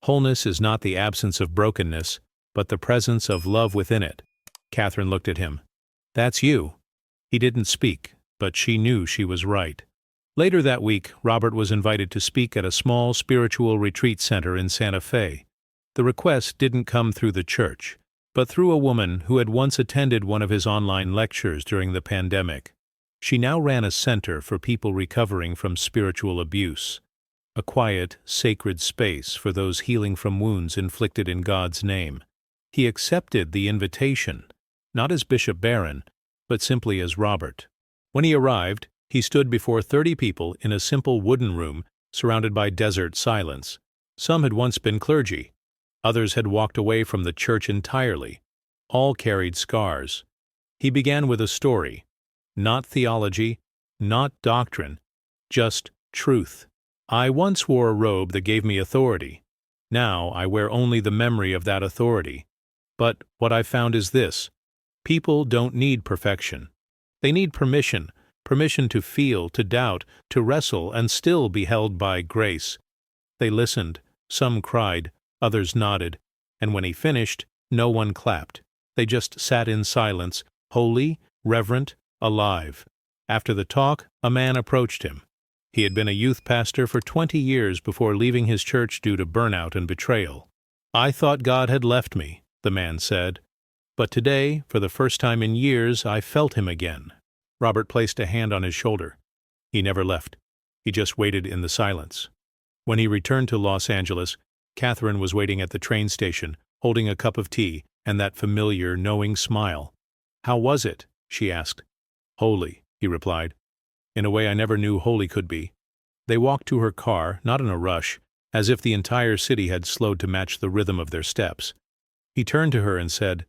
Speaker 1: "Wholeness is not the absence of brokenness, but the presence of love within it." Catherine looked at him. "That's you." He didn't speak, but she knew she was right. Later that week, Robert was invited to speak at a small spiritual retreat center in Santa Fe. The request didn't come through the church, but through a woman who had once attended one of his online lectures during the pandemic. She now ran a center for people recovering from spiritual abuse, a quiet, sacred space for those healing from wounds inflicted in God's name. He accepted the invitation, not as Bishop Barron, but simply as Robert. When he arrived, he stood before 30 people in a simple wooden room surrounded by desert silence. Some had once been clergy. Others had walked away from the church entirely. All carried scars. He began with a story. Not theology, not doctrine, just truth. I once wore a robe that gave me authority. Now I wear only the memory of that authority. But what I found is this: people don't need perfection. They need permission to feel, to doubt, to wrestle, and still be held by grace. They listened. Some cried, others nodded, and when he finished, no one clapped. They just sat in silence, holy, reverent, alive. After the talk, a man approached him. He had been a youth pastor for 20 years before leaving his church due to burnout and betrayal. "I thought God had left me," the man said. "But today, for the first time in years, I felt him again." Robert placed a hand on his shoulder. He never left. He just waited in the silence. When he returned to Los Angeles, Catherine was waiting at the train station, holding a cup of tea and that familiar, knowing smile. "How was it?" she asked. "Holy," he replied. "In a way I never knew holy could be." They walked to her car, not in a rush, as if the entire city had slowed to match the rhythm of their steps. He turned to her and said,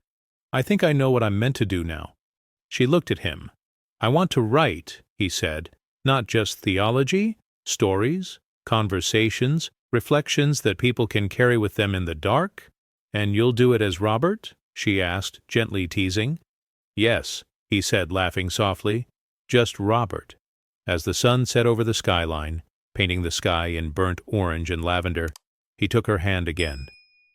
Speaker 1: "I think I know what I'm meant to do now." She looked at him. "I want to write," he said, "not just theology, stories, conversations, reflections that people can carry with them in the dark." "And you'll do it as Robert?" she asked, gently teasing. "Yes," he said, laughing softly, "just Robert." As the sun set over the skyline, painting the sky in burnt orange and lavender, he took her hand again.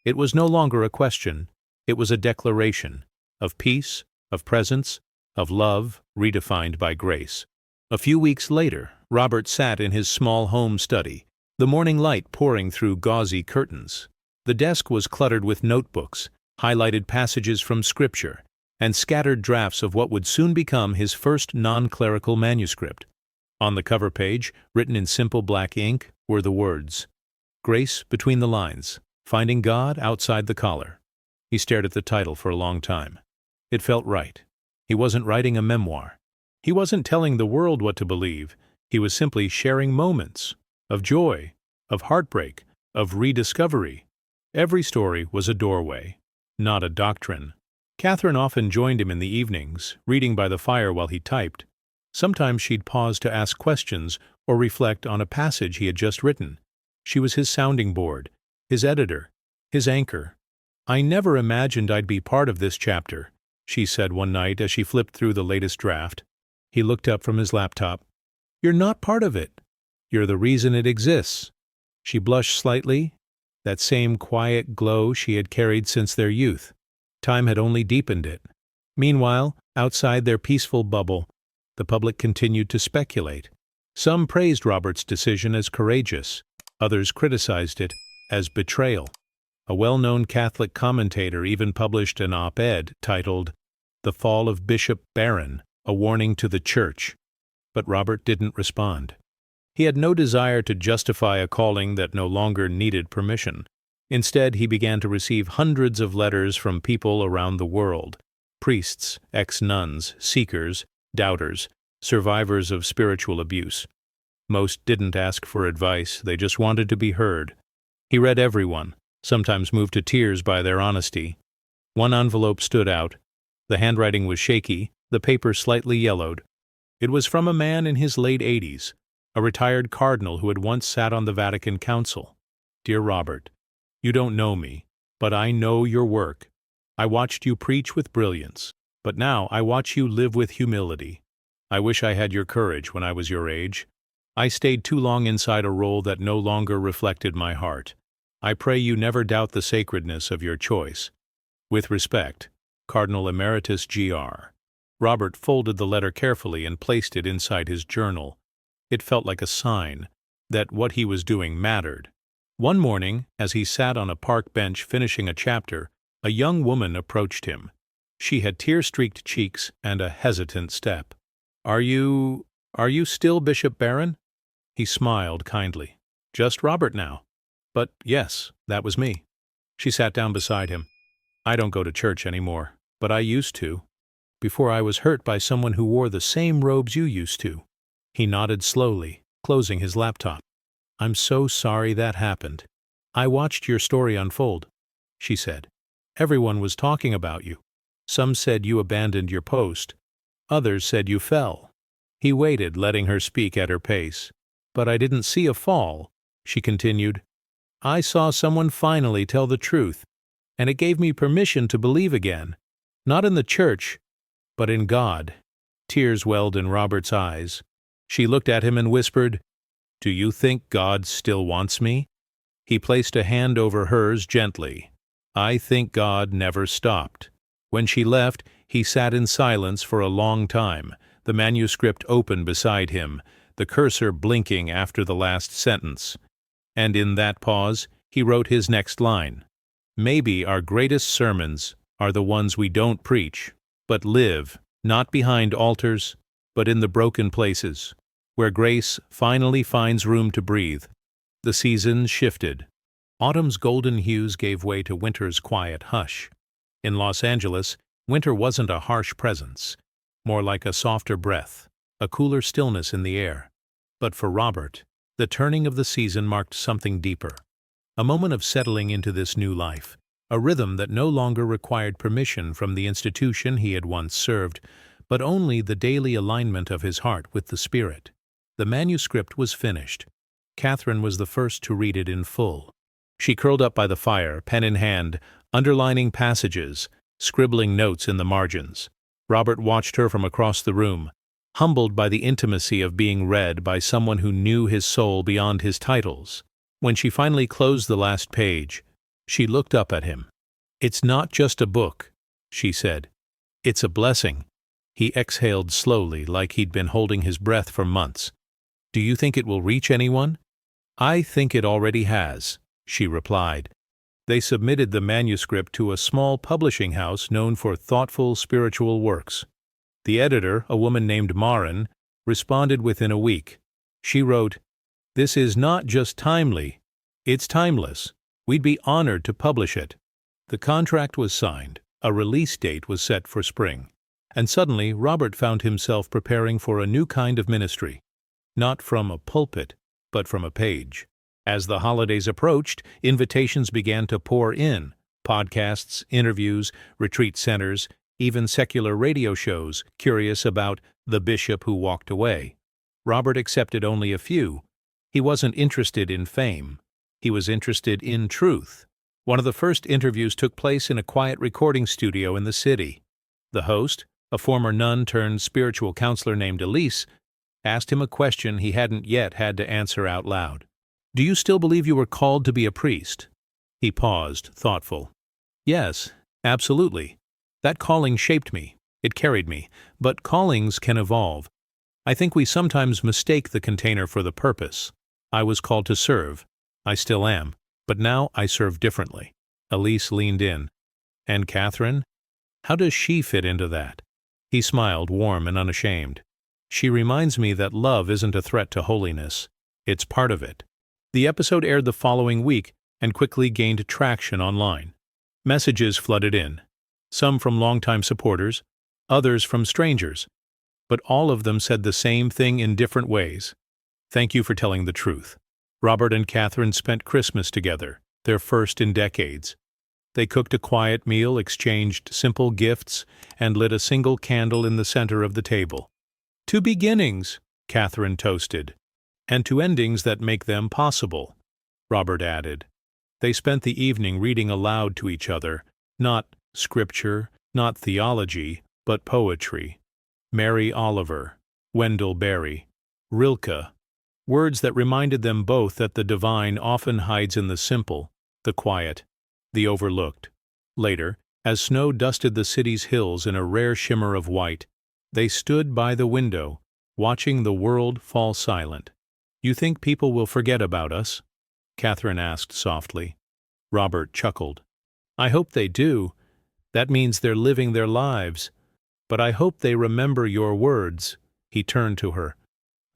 Speaker 1: It was no longer a question. It was a declaration of peace, of presence, of love redefined by grace. A few weeks later, Robert sat in his small home study, the morning light pouring through gauzy curtains. The desk was cluttered with notebooks, highlighted passages from Scripture, and scattered drafts of what would soon become his first non-clerical manuscript. On the cover page, written in simple black ink, were the words, "Grace between the lines, finding God outside the collar." He stared at the title for a long time. It felt right. He wasn't writing a memoir. He wasn't telling the world what to believe. He was simply sharing moments of joy, of heartbreak, of rediscovery. Every story was a doorway, not a doctrine. Catherine often joined him in the evenings, reading by the fire while he typed. Sometimes she'd pause to ask questions or reflect on a passage he had just written. She was his sounding board, his editor, his anchor. "I never imagined I'd be part of this chapter," she said one night as she flipped through the latest draft. He looked up from his laptop. "You're not part of it. You're the reason it exists." She blushed slightly, that same quiet glow she had carried since their youth. Time had only deepened it. Meanwhile, outside their peaceful bubble, the public continued to speculate. Some praised Robert's decision as courageous. Others criticized it as betrayal. A well-known Catholic commentator even published an op-ed titled, "The Fall of Bishop Barron, a Warning to the Church." But Robert didn't respond. He had no desire to justify a calling that no longer needed permission. Instead, he began to receive hundreds of letters from people around the world: priests, ex-nuns, seekers, doubters, survivors of spiritual abuse. Most didn't ask for advice, they just wanted to be heard. He read everyone, sometimes moved to tears by their honesty. One envelope stood out. The handwriting was shaky, the paper slightly yellowed. It was from a man in his late 80s, a retired cardinal who had once sat on the Vatican Council. "Dear Robert, you don't know me, but I know your work. I watched you preach with brilliance, but now I watch you live with humility. I wish I had your courage when I was your age. I stayed too long inside a role that no longer reflected my heart. I pray you never doubt the sacredness of your choice. With respect, Cardinal Emeritus Gr." Robert folded the letter carefully and placed it inside his journal. It felt like a sign that what he was doing mattered. One morning, as he sat on a park bench finishing a chapter, A young woman approached him. She had tear-streaked cheeks and a hesitant step. Are you still Bishop Barron?" He smiled kindly. "Just Robert now." "But yes, that was me." She sat down beside him. "I don't go to church anymore, but I used to, before I was hurt by someone who wore the same robes you used to." He nodded slowly, closing his laptop. "I'm so sorry that happened. I watched your story unfold," she said. "Everyone was talking about you. Some said you abandoned your post. Others said you fell." He waited, letting her speak at her pace. "But I didn't see a fall," she continued. "I saw someone finally tell the truth, and it gave me permission to believe again. Not in the church, but in God." Tears welled in Robert's eyes. She looked at him and whispered, "Do you think God still wants me?" He placed a hand over hers gently. "I think God never stopped." When she left, he sat in silence for a long time, the manuscript open beside him, the cursor blinking after the last sentence. And in that pause, he wrote his next line. "Maybe our greatest sermons are the ones we don't preach, but live, not behind altars, but in the broken places, where grace finally finds room to breathe." The seasons shifted. Autumn's golden hues gave way to winter's quiet hush. In Los Angeles, winter wasn't a harsh presence, more like a softer breath, a cooler stillness in the air. But for Robert, the turning of the season marked something deeper. A moment of settling into this new life, a rhythm that no longer required permission from the institution he had once served, but only the daily alignment of his heart with the Spirit. The manuscript was finished. Catherine was the first to read it in full. She curled up by the fire, pen in hand, underlining passages, scribbling notes in the margins. Robert watched her from across the room, humbled by the intimacy of being read by someone who knew his soul beyond his titles. When she finally closed the last page, she looked up at him. "It's not just a book," she said. "It's a blessing." He exhaled slowly, like he'd been holding his breath for months. "Do you think it will reach anyone?" "I think it already has," she replied. They submitted the manuscript to a small publishing house known for thoughtful spiritual works. The editor, a woman named Barron, responded within a week. She wrote, "This is not just timely, it's timeless. We'd be honored to publish it." The contract was signed, a release date was set for spring, and suddenly Robert found himself preparing for a new kind of ministry, not from a pulpit, but from a page. As the holidays approached, invitations began to pour in. Podcasts, interviews, retreat centers, even secular radio shows curious about the bishop who walked away. Robert accepted only a few. He wasn't interested in fame. He was interested in truth. One of the first interviews took place in a quiet recording studio in the city. The host, a former nun turned spiritual counselor named Elise, asked him a question he hadn't yet had to answer out loud. "Do you still believe you were called to be a priest?" He paused, thoughtful. "Yes, absolutely. That calling shaped me. It carried me. But callings can evolve. I think we sometimes mistake the container for the purpose. I was called to serve. I still am. But now I serve differently." Elise leaned in. "And Catherine? How does she fit into that?" He smiled, warm and unashamed. "She reminds me that love isn't a threat to holiness. It's part of it." The episode aired the following week and quickly gained traction online. Messages flooded in, some from longtime supporters, others from strangers, but all of them said the same thing in different ways. "Thank you for telling the truth." Robert and Catherine spent Christmas together, their first in decades. They cooked a quiet meal, exchanged simple gifts, and lit a single candle in the center of the table. "To beginnings," Catherine toasted. "And to endings that make them possible," Robert added. They spent the evening reading aloud to each other, not scripture, not theology, but poetry. Mary Oliver, Wendell Berry, Rilke, words that reminded them both that the divine often hides in the simple, the quiet, the overlooked. Later, as snow dusted the city's hills in a rare shimmer of white, they stood by the window, watching the world fall silent. "You think people will forget about us?" Catherine asked softly. Robert chuckled. I hope they do. That means they're living their lives. But I hope they remember your words." He turned to her.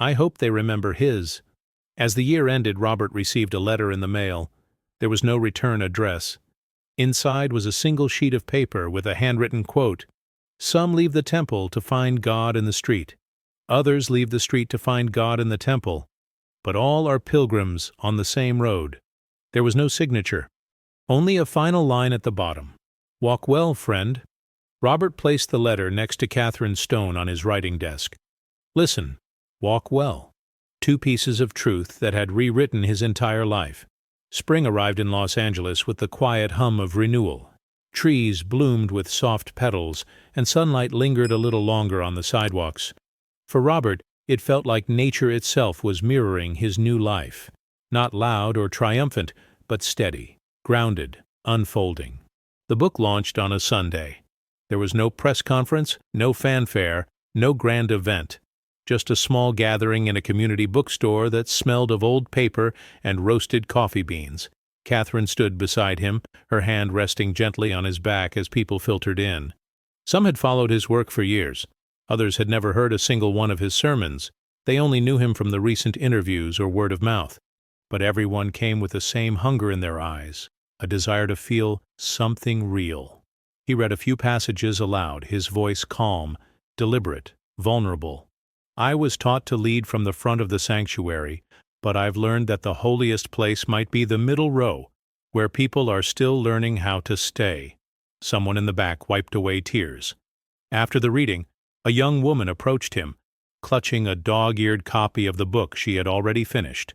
Speaker 1: "I hope they remember his." As the year ended, Robert received a letter in the mail. There was no return address. Inside was a single sheet of paper with a handwritten quote, "Some leave the temple to find God in the street. Others leave the street to find God in the temple. But all are pilgrims on the same road." There was no signature. Only a final line at the bottom. "Walk well, friend." Robert placed the letter next to Catherine's stone on his writing desk. Listen, walk well. 2 pieces of truth that had rewritten his entire life. Spring arrived in Los Angeles with the quiet hum of renewal. Trees bloomed with soft petals, and sunlight lingered a little longer on the sidewalks. For Robert, it felt like nature itself was mirroring his new life. Not loud or triumphant, but steady, grounded, unfolding. The book launched on a Sunday. There was no press conference, no fanfare, no grand event. Just a small gathering in a community bookstore that smelled of old paper and roasted coffee beans. Catherine stood beside him, her hand resting gently on his back as people filtered in. Some had followed his work for years. Others had never heard a single one of his sermons. They only knew him from the recent interviews or word of mouth. But everyone came with the same hunger in their eyes, a desire to feel something real. He read a few passages aloud, his voice calm, deliberate, vulnerable. "I was taught to lead from the front of the sanctuary, but I've learned that the holiest place might be the middle row, where people are still learning how to stay." Someone in the back wiped away tears. After the reading, a young woman approached him, clutching a dog-eared copy of the book she had already finished.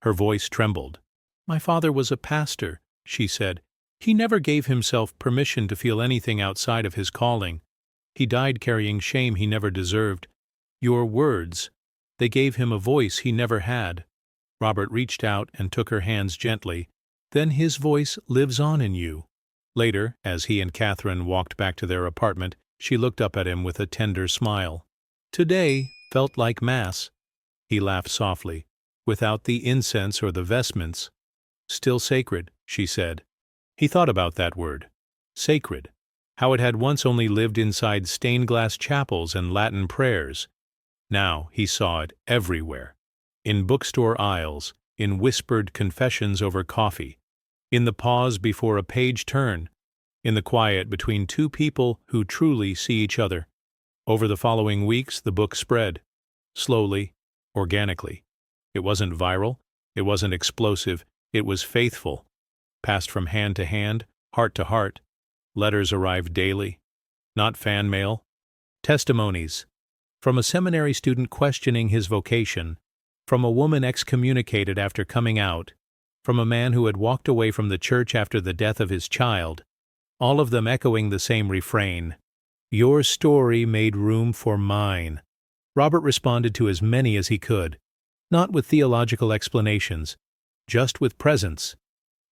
Speaker 1: Her voice trembled. "My father was a pastor," she said. "He never gave himself permission to feel anything outside of his calling. He died carrying shame he never deserved. Your words, they gave him a voice he never had." Robert reached out and took her hands gently. "Then his voice lives on in you." Later, as he and Catherine walked back to their apartment, she looked up at him with a tender smile. "Today felt like Mass." He laughed softly. "Without the incense or the vestments." "Still sacred," she said. He thought about that word. Sacred. How it had once only lived inside stained-glass chapels and Latin prayers. Now he saw it everywhere. In bookstore aisles, in whispered confessions over coffee, in the pause before a page turn, in the quiet between 2 people who truly see each other. Over the following weeks, the book spread. Slowly, organically. It wasn't viral, it wasn't explosive, it was faithful. Passed from hand to hand, heart to heart. Letters arrived daily. Not fan mail. Testimonies. From a seminary student questioning his vocation, from a woman excommunicated after coming out, from a man who had walked away from the church after the death of his child, all of them echoing the same refrain, "Your story made room for mine." Robert responded to as many as he could, not with theological explanations, just with presence.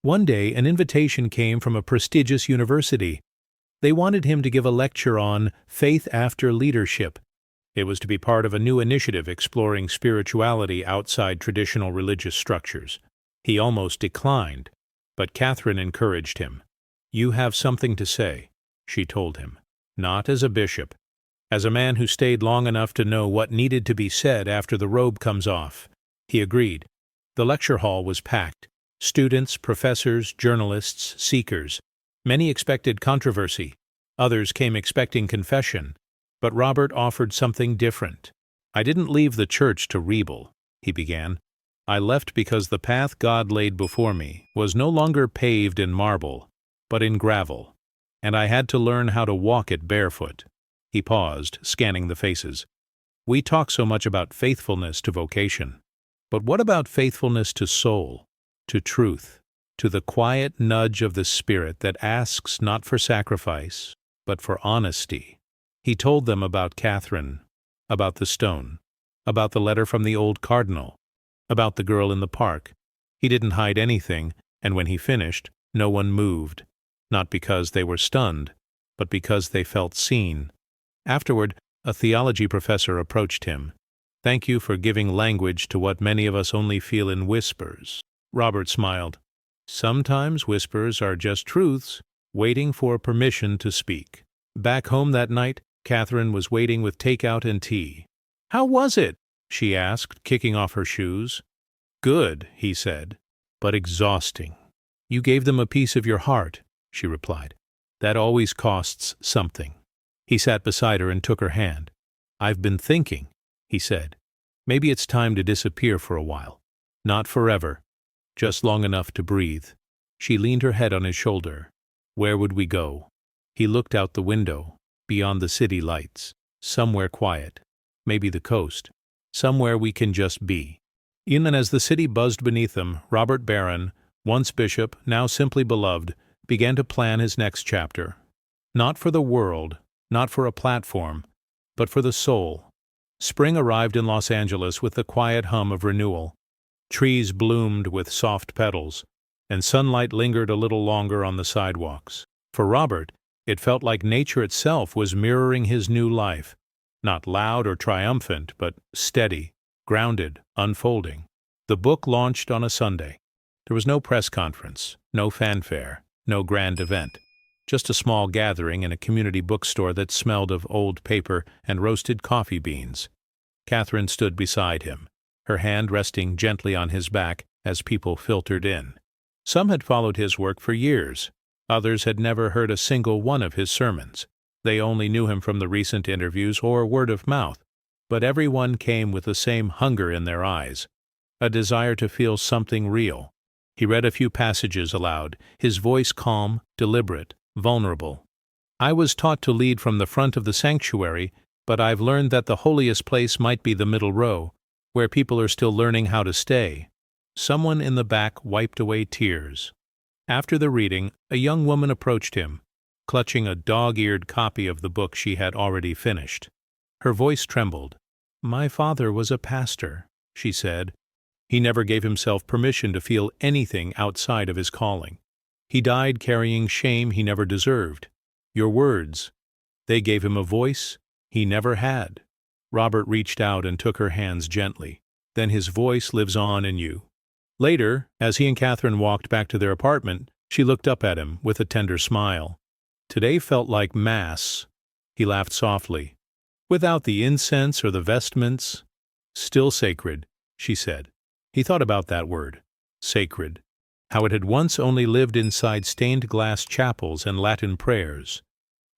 Speaker 1: One day, an invitation came from a prestigious university. They wanted him to give a lecture on faith after leadership. It was to be part of a new initiative exploring spirituality outside traditional religious structures. He almost declined, but Catherine encouraged him. "You have something to say," she told him, "not as a bishop, as a man who stayed long enough to know what needed to be said after the robe comes off." He agreed. The lecture hall was packed. Students, professors, journalists, seekers. Many expected controversy. Others came expecting confession. But Robert offered something different. "I didn't leave the church to rebel," he began. "I left because the path God laid before me was no longer paved in marble, but in gravel, and I had to learn how to walk it barefoot." He paused, scanning the faces. "We talk so much about faithfulness to vocation. But what about faithfulness to soul, to truth, to the quiet nudge of the Spirit that asks not for sacrifice, but for honesty?" He told them about Catherine, about the stone, about the letter from the old cardinal, about the girl in the park. He didn't hide anything, and when he finished, no one moved, not because they were stunned, but because they felt seen. Afterward, a theology professor approached him. "Thank you for giving language to what many of us only feel in whispers." Robert smiled. "Sometimes whispers are just truths." waiting for permission to speak. Back home that night, Catherine was waiting with takeout and tea. "How was it?" she asked, kicking off her shoes. "Good," he said, "but exhausting." "You gave them a piece of your heart," she replied. "That always costs something." He sat beside her and took her hand. "I've been thinking," he said. "Maybe it's time to disappear for a while. Not forever, just long enough to breathe." She leaned her head on his shoulder. "Where would we go?" He looked out the window, beyond the city lights. "Somewhere quiet. Maybe the coast. Somewhere we can just be." Even as the city buzzed beneath them, Robert Barron, once bishop, now simply beloved, began to plan his next chapter. Not for the world, not for a platform, but for the soul. Spring arrived in Los Angeles with the quiet hum of renewal. Trees bloomed with soft petals, and sunlight lingered a little longer on the sidewalks. For Robert, it felt like nature itself was mirroring his new life, not loud or triumphant, but steady, grounded, unfolding. The book launched on a Sunday. There was no press conference, no fanfare, no grand event. Just a small gathering in a community bookstore that smelled of old paper and roasted coffee beans. Catherine stood beside him, her hand resting gently on his back as people filtered in. Some had followed his work for years. Others had never heard a single one of his sermons. They only knew him from the recent interviews or word of mouth. But everyone came with the same hunger in their eyes, a desire to feel something real. He read a few passages aloud, his voice calm, deliberate, vulnerable. "I was taught to lead from the front of the sanctuary, but I've learned that the holiest place might be the middle row, where people are still learning how to stay." Someone in the back wiped away tears. After the reading, a young woman approached him, clutching a dog-eared copy of the book she had already finished. Her voice trembled. "My father was a pastor," she said. "He never gave himself permission to feel anything outside of his calling. He died carrying shame he never deserved. Your words, they gave him a voice he never had." Robert reached out and took her hands gently. "Then his voice lives on in you." Later, as he and Catherine walked back to their apartment, she looked up at him with a tender smile. "Today felt like Mass." He laughed softly. "Without the incense or the vestments. Still sacred," she said. He thought about that word, sacred, how it had once only lived inside stained glass chapels and Latin prayers.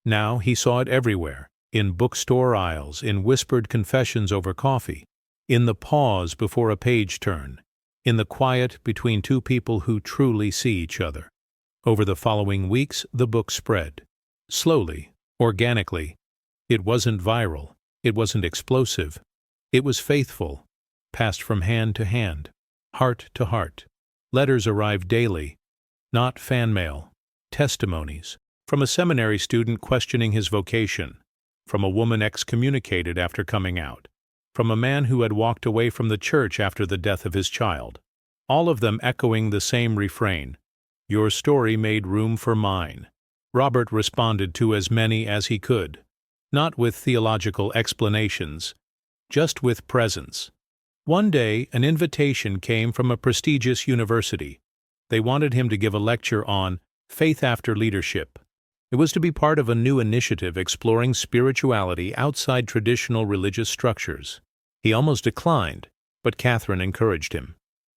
Speaker 1: Now he saw it everywhere, in bookstore aisles, in whispered confessions over coffee, in the pause before a page turn, in the quiet between two people who truly see each other. Over the following weeks, the book spread. Slowly, organically. It wasn't viral. It wasn't explosive. It was faithful, passed from hand to hand, heart to heart. Letters arrived daily, not fan mail, testimonies, from a seminary student questioning his vocation, from a woman excommunicated after coming out, from a man who had walked away from the church after the death of his child, all of them echoing the same refrain, "Your story made room for mine." Robert responded to as many as he could, not with theological explanations, just with presence. One day, an invitation came from a prestigious university. They wanted him to give a lecture on faith after leadership. It was to be part of a new initiative exploring spirituality outside traditional religious structures. He almost declined, but Catherine encouraged him.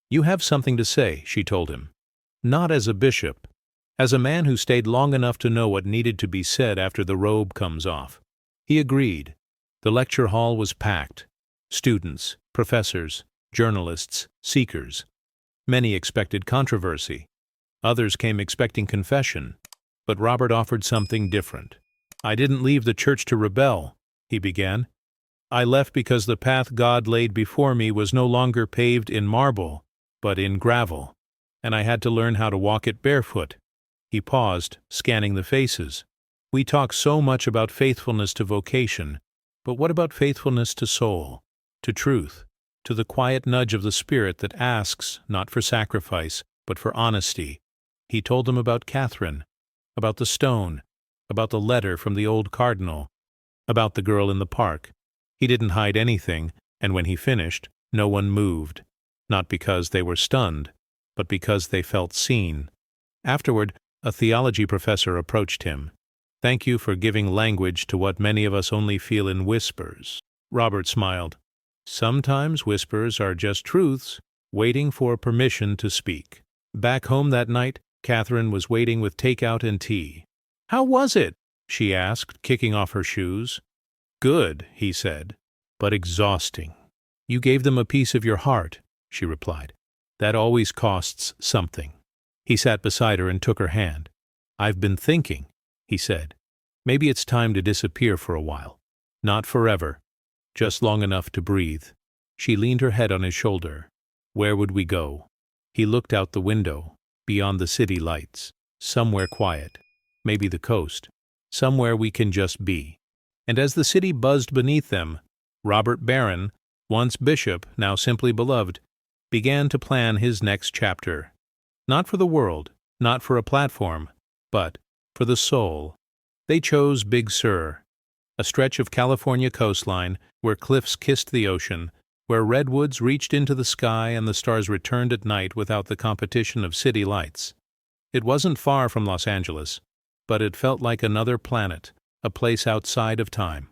Speaker 1: "You have something to say," she told him. "Not as a bishop, as a man who stayed long enough to know what needed to be said after the robe comes off." He agreed. The lecture hall was packed. Students, professors, journalists, seekers. Many expected controversy. Others came expecting confession. But Robert offered something different. "I didn't leave the church to rebel," he began. "I left because the path God laid before me was no longer paved in marble, but in gravel, and I had to learn how to walk it barefoot." He paused, scanning the faces. "We talk so much about faithfulness to vocation, but what about faithfulness to soul, to truth, to the quiet nudge of the Spirit that asks not for sacrifice, but for honesty?" He told them about Catherine, about the stone, about the letter from the old cardinal, about the girl in the park. He didn't hide anything, and when he finished, no one moved, not because they were stunned, but because they felt seen. Afterward, A theology professor approached him. "Thank you for giving language to what many of us only feel in whispers." Robert smiled. "Sometimes whispers are just truths, waiting for permission to speak." Back home that night, Catherine was waiting with takeout and tea. "How was it?" she asked, kicking off her shoes. "Good," he said, "but exhausting." "You gave them a piece of your heart," she replied. "That always costs something." He sat beside her and took her hand. "I've been thinking," he said. "Maybe it's time to disappear for a while. Not forever, just long enough to breathe." She leaned her head on his shoulder. "Where would we go?" He looked out the window, beyond the city lights. "Somewhere quiet. Maybe the coast. Somewhere we can just be." And as the city buzzed beneath them, Robert Barron, once bishop, now simply beloved, began to plan his next chapter. Not for the world, not for a platform, but for the soul. They chose Big Sur, a stretch of California coastline where cliffs kissed the ocean, where redwoods reached into the sky and the stars returned at night without the competition of city lights. It wasn't far from Los Angeles, but it felt like another planet, a place outside of time.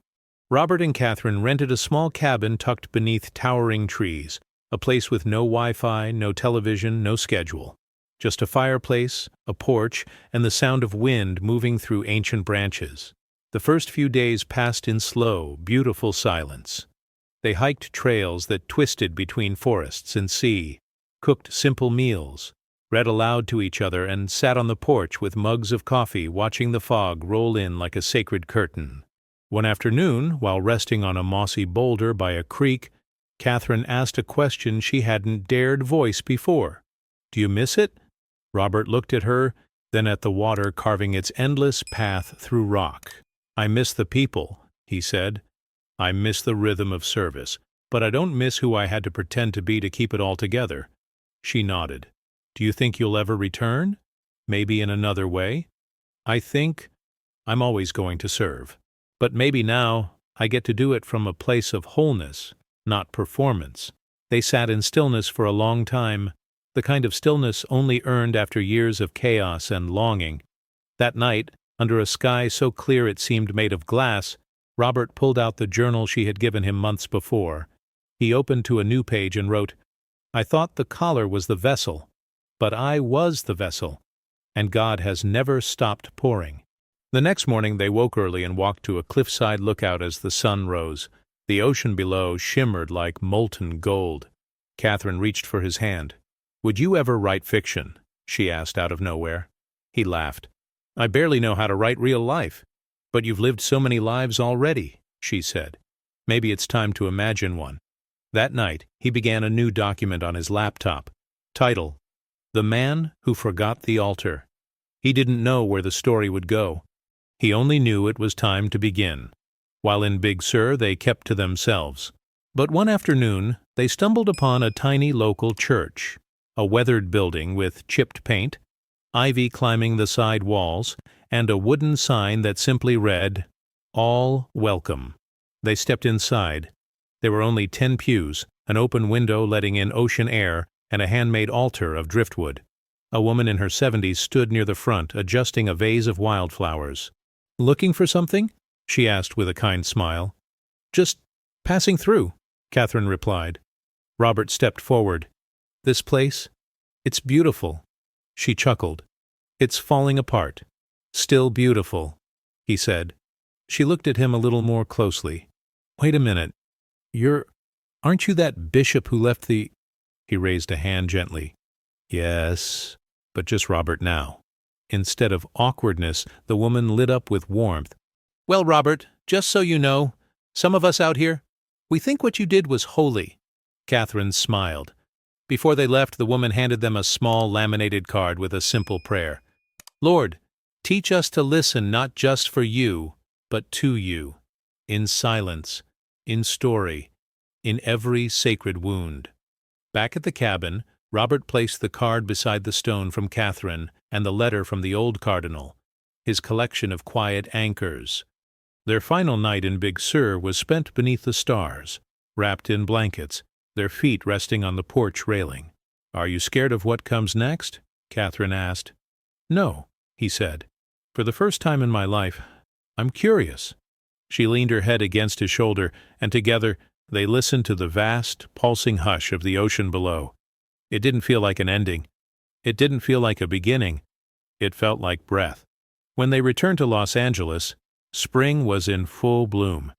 Speaker 1: Robert and Catherine rented a small cabin tucked beneath towering trees, a place with no Wi-Fi, no television, no schedule. Just a fireplace, a porch, and the sound of wind moving through ancient branches. The first few days passed in slow, beautiful silence. They hiked trails that twisted between forests and sea, cooked simple meals, read aloud to each other, and sat on the porch with mugs of coffee watching the fog roll in like a sacred curtain. One afternoon, while resting on a mossy boulder by a creek, Catherine asked a question she hadn't dared voice before. "Do you miss it?" Robert looked at her, then at the water carving its endless path through rock. "I miss the people," he said. "I miss the rhythm of service, but I don't miss who I had to pretend to be to keep it all together." She nodded. "Do you think you'll ever return? Maybe in another way?" "I think I'm always going to serve. But maybe now I get to do it from a place of wholeness, not performance." They sat in stillness for a long time, the kind of stillness only earned after years of chaos and longing. That night, under a sky so clear it seemed made of glass, Robert pulled out the journal she had given him months before. He opened to a new page and wrote, "I thought the collar was the vessel, but I was the vessel, and God has never stopped pouring." The next morning they woke early and walked to a cliffside lookout as the sun rose. The ocean below shimmered like molten gold. Catherine reached for his hand. "Would you ever write fiction?" she asked out of nowhere. He laughed. "I barely know how to write real life." "But you've lived so many lives already," she said. "Maybe it's time to imagine one." That night, he began a new document on his laptop. Title: The Man Who Forgot the Altar. He didn't know where the story would go. He only knew it was time to begin. While in Big Sur, they kept to themselves. But one afternoon, they stumbled upon a tiny local church, a weathered building with chipped paint, ivy climbing the side walls, and a wooden sign that simply read, "All Welcome." They stepped inside. There were only 10 pews, an open window letting in ocean air, and a handmade altar of driftwood. A woman in her 70s stood near the front, adjusting a vase of wildflowers. "Looking for something?" she asked with a kind smile. "Just passing through," Catherine replied. Robert stepped forward. "This place? It's beautiful." She chuckled. "It's falling apart. Still beautiful," he said. She looked at him a little more closely. "Wait a minute. Aren't you that bishop who left the—" He raised a hand gently. "Yes, but just Robert now." Instead of awkwardness, the woman lit up with warmth. "Well, Robert, just so you know, some of us out here, we think what you did was holy." Catherine smiled. Before they left, the woman handed them a small laminated card with a simple prayer. "Lord, teach us to listen not just for you, but to you, in silence, in story, in every sacred wound." Back at the cabin, Robert placed the card beside the stone from Catherine and the letter from the old cardinal, his collection of quiet anchors. Their final night in Big Sur was spent beneath the stars, wrapped in blankets, their feet resting on the porch railing. "Are you scared of what comes next?" Catherine asked. "No," he said. "For the first time in my life, I'm curious." She leaned her head against his shoulder, and together they listened to the vast, pulsing hush of the ocean below. It didn't feel like an ending. It didn't feel like a beginning. It felt like breath. When they returned to Los Angeles, spring was in full bloom.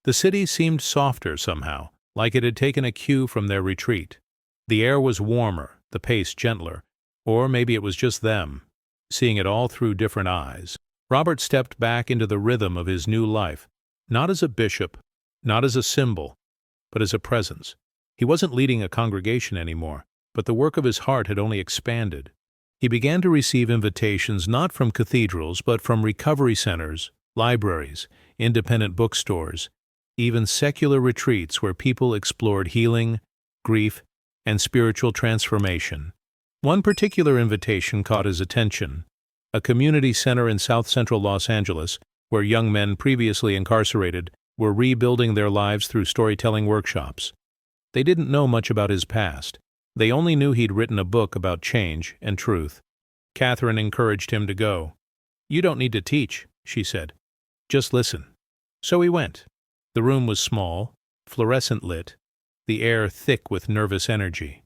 Speaker 1: The city seemed softer somehow, like it had taken a cue from their retreat. The air was warmer, the pace gentler, or maybe it was just them, seeing it all through different eyes. Robert stepped back into the rhythm of his new life, not as a bishop, not as a symbol, but as a presence. He wasn't leading a congregation anymore, but the work of his heart had only expanded. He began to receive invitations not from cathedrals, but from recovery centers, libraries, independent bookstores, even secular retreats where people explored healing, grief, and spiritual transformation. One particular invitation caught his attention: a community center in South Central Los Angeles, where young men previously incarcerated were rebuilding their lives through storytelling workshops. They didn't know much about his past. They only knew he'd written a book about change and truth. Catherine encouraged him to go. "You don't need to teach," she said. "Just listen." So he went. The room was small, fluorescent lit, the air thick with nervous energy.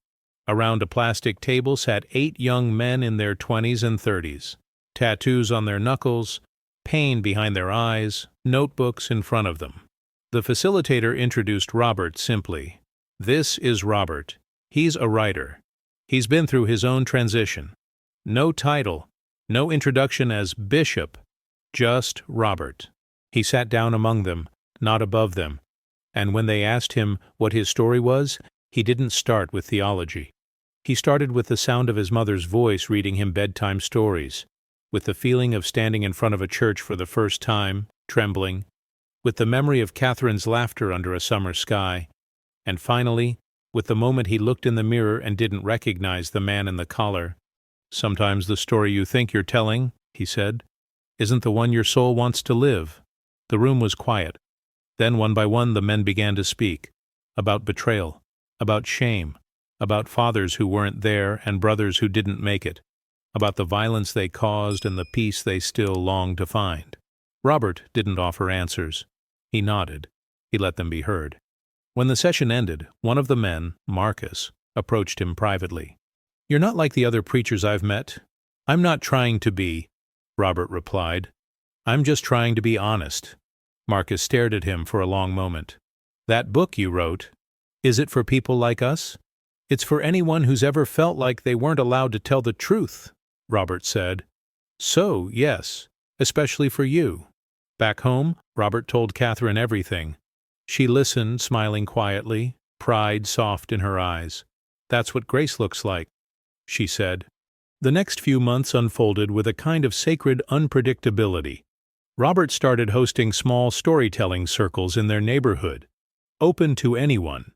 Speaker 1: Around a plastic table sat 8 young men in their 20s and 30s, tattoos on their knuckles, pain behind their eyes, notebooks in front of them. The facilitator introduced Robert simply. "This is Robert. He's a writer. He's been through his own transition. No title, no introduction as bishop, just Robert." He sat down among them, not above them, and when they asked him what his story was, he didn't start with theology. He started with the sound of his mother's voice reading him bedtime stories, with the feeling of standing in front of a church for the first time, trembling, with the memory of Catherine's laughter under a summer sky, and finally, with the moment he looked in the mirror and didn't recognize the man in the collar. "Sometimes the story you think you're telling," he said, "isn't the one your soul wants to live." The room was quiet. Then one by one the men began to speak, about betrayal, about shame, about fathers who weren't there and brothers who didn't make it, about the violence they caused and the peace they still longed to find. Robert didn't offer answers. He nodded. He let them be heard. When the session ended, one of the men, Marcus, approached him privately. "You're not like the other preachers I've met." "I'm not trying to be," Robert replied. "I'm just trying to be honest." Marcus stared at him for a long moment. "That book you wrote, is it for people like us?" "It's for anyone who's ever felt like they weren't allowed to tell the truth," Robert said. "So, yes, especially for you." Back home, Robert told Catherine everything. She listened, smiling quietly, pride soft in her eyes. "That's what grace looks like," she said. The next few months unfolded with a kind of sacred unpredictability. Robert started hosting small storytelling circles in their neighborhood, open to anyone.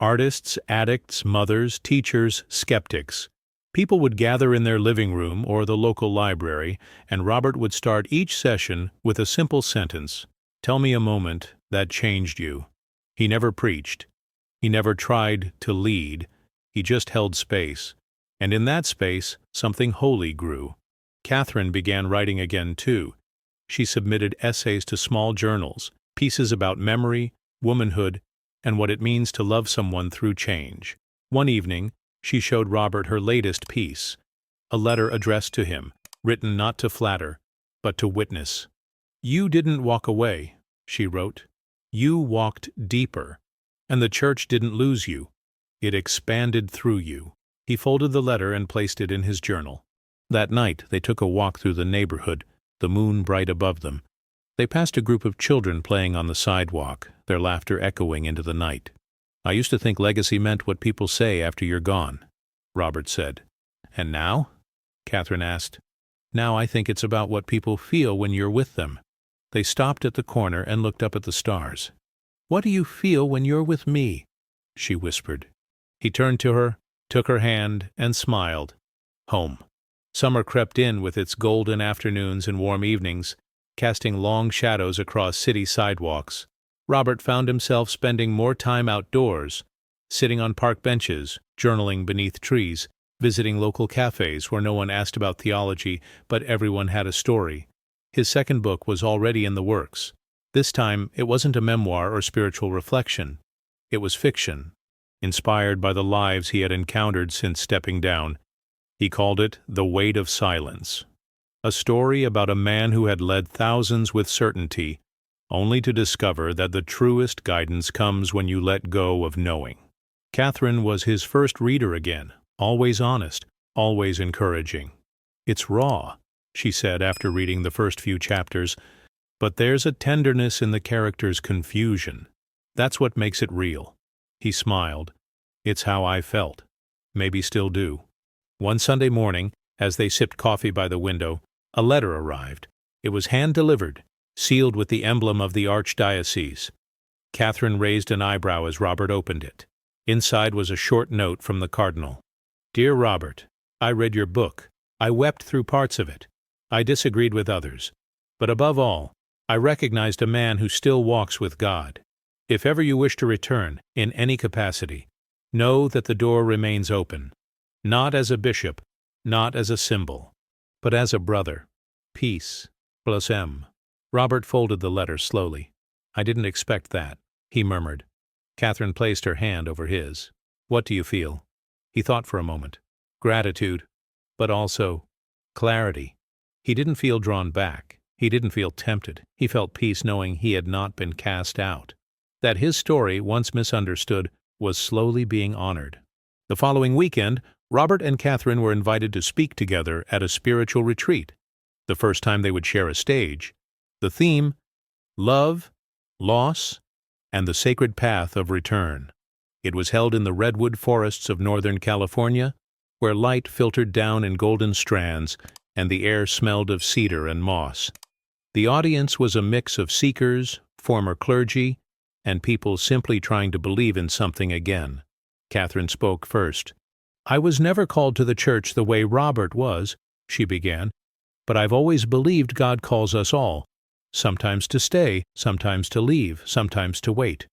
Speaker 1: Artists, addicts, mothers, teachers, skeptics. People would gather in their living room or the local library, and Robert would start each session with a simple sentence: "Tell me a moment that changed you." He never preached. He never tried to lead. He just held space. And in that space, something holy grew. Catherine began writing again, too. She submitted essays to small journals, pieces about memory, womanhood, and what it means to love someone through change. One evening, she showed Robert her latest piece, a letter addressed to him, written not to flatter, but to witness. "You didn't walk away," she wrote. "You walked deeper, and the church didn't lose you. It expanded through you." He folded the letter and placed it in his journal. That night they took a walk through the neighborhood, the moon bright above them. They passed a group of children playing on the sidewalk, their laughter echoing into the night. "I used to think legacy meant what people say after you're gone," Robert said. "And now?" Catherine asked. "Now I think it's about what people feel when you're with them." They stopped at the corner and looked up at the stars. "What do you feel when you're with me?" she whispered. He turned to her, took her hand, and smiled. Home. Summer crept in with its golden afternoons and warm evenings, casting long shadows across city sidewalks. Robert found himself spending more time outdoors, sitting on park benches, journaling beneath trees, visiting local cafes where no one asked about theology, but everyone had a story. His second book was already in the works. This time, it wasn't a memoir or spiritual reflection. It was fiction, inspired by the lives he had encountered since stepping down. He called it The Weight of Silence, a story about a man who had led thousands with certainty, only to discover that the truest guidance comes when you let go of knowing. Catherine was his first reader again, always honest, always encouraging. "It's raw," she said after reading the first few chapters, "but there's a tenderness in the characters' confusion. That's what makes it real." He smiled. "It's how I felt. Maybe still do." One Sunday morning, as they sipped coffee by the window, a letter arrived. It was hand-delivered, sealed with the emblem of the archdiocese. Catherine raised an eyebrow as Robert opened it. Inside was a short note from the cardinal. "Dear Robert, I read your book. I wept through parts of it. I disagreed with others. But above all, I recognized a man who still walks with God. If ever you wish to return, in any capacity, know that the door remains open. Not as a bishop, not as a symbol, but as a brother. Peace, plus M." Robert folded the letter slowly. "I didn't expect that," he murmured. Catherine placed her hand over his. "What do you feel?" He thought for a moment. Gratitude, but also clarity. He didn't feel drawn back. He didn't feel tempted. He felt peace knowing he had not been cast out. That his story, once misunderstood, was slowly being honored. The following weekend, Robert and Catherine were invited to speak together at a spiritual retreat. The first time they would share a stage. The theme, love, loss, and the sacred path of return. It was held in the redwood forests of Northern California, where light filtered down in golden strands and the air smelled of cedar and moss. The audience was a mix of seekers, former clergy, and people simply trying to believe in something again. Catherine spoke first. "I was never called to the church the way Robert was," she began, "but I've always believed God calls us all, sometimes to stay, sometimes to leave, sometimes to wait."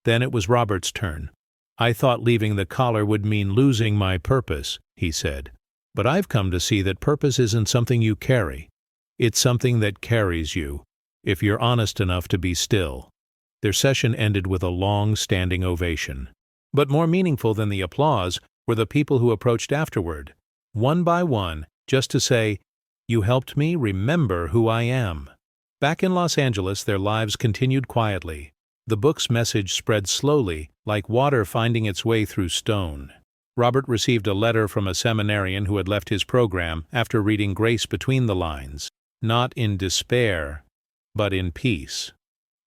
Speaker 1: Then it was Robert's turn. "I thought leaving the collar would mean losing my purpose," he said. "But I've come to see that purpose isn't something you carry. It's something that carries you, if you're honest enough to be still." Their session ended with a long standing ovation. But more meaningful than the applause were the people who approached afterward, one by one, just to say, "You helped me remember who I am." Back in Los Angeles, their lives continued quietly. The book's message spread slowly, like water finding its way through stone. Robert received a letter from a seminarian who had left his program after reading Grace Between the Lines, not in despair, but in peace.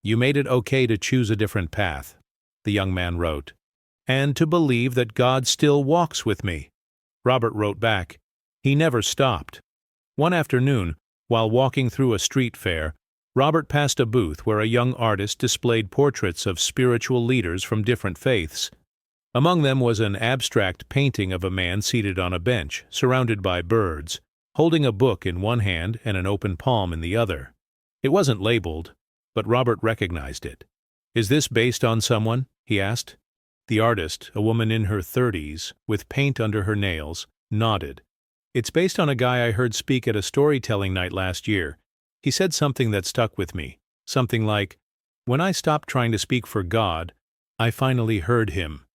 Speaker 1: "You made it okay to choose a different path," the young man wrote, "and to believe that God still walks with me." Robert wrote back, "He never stopped." One afternoon, while walking through a street fair, Robert passed a booth where a young artist displayed portraits of spiritual leaders from different faiths. Among them was an abstract painting of a man seated on a bench, surrounded by birds, holding a book in one hand and an open palm in the other. It wasn't labeled, but Robert recognized it. "Is this based on someone?" he asked. The artist, a woman in her 30s, with paint under her nails, nodded. "It's based on a guy I heard speak at a storytelling night last year. He said something that stuck with me, something like, 'When I stopped trying to speak for God, I finally heard him.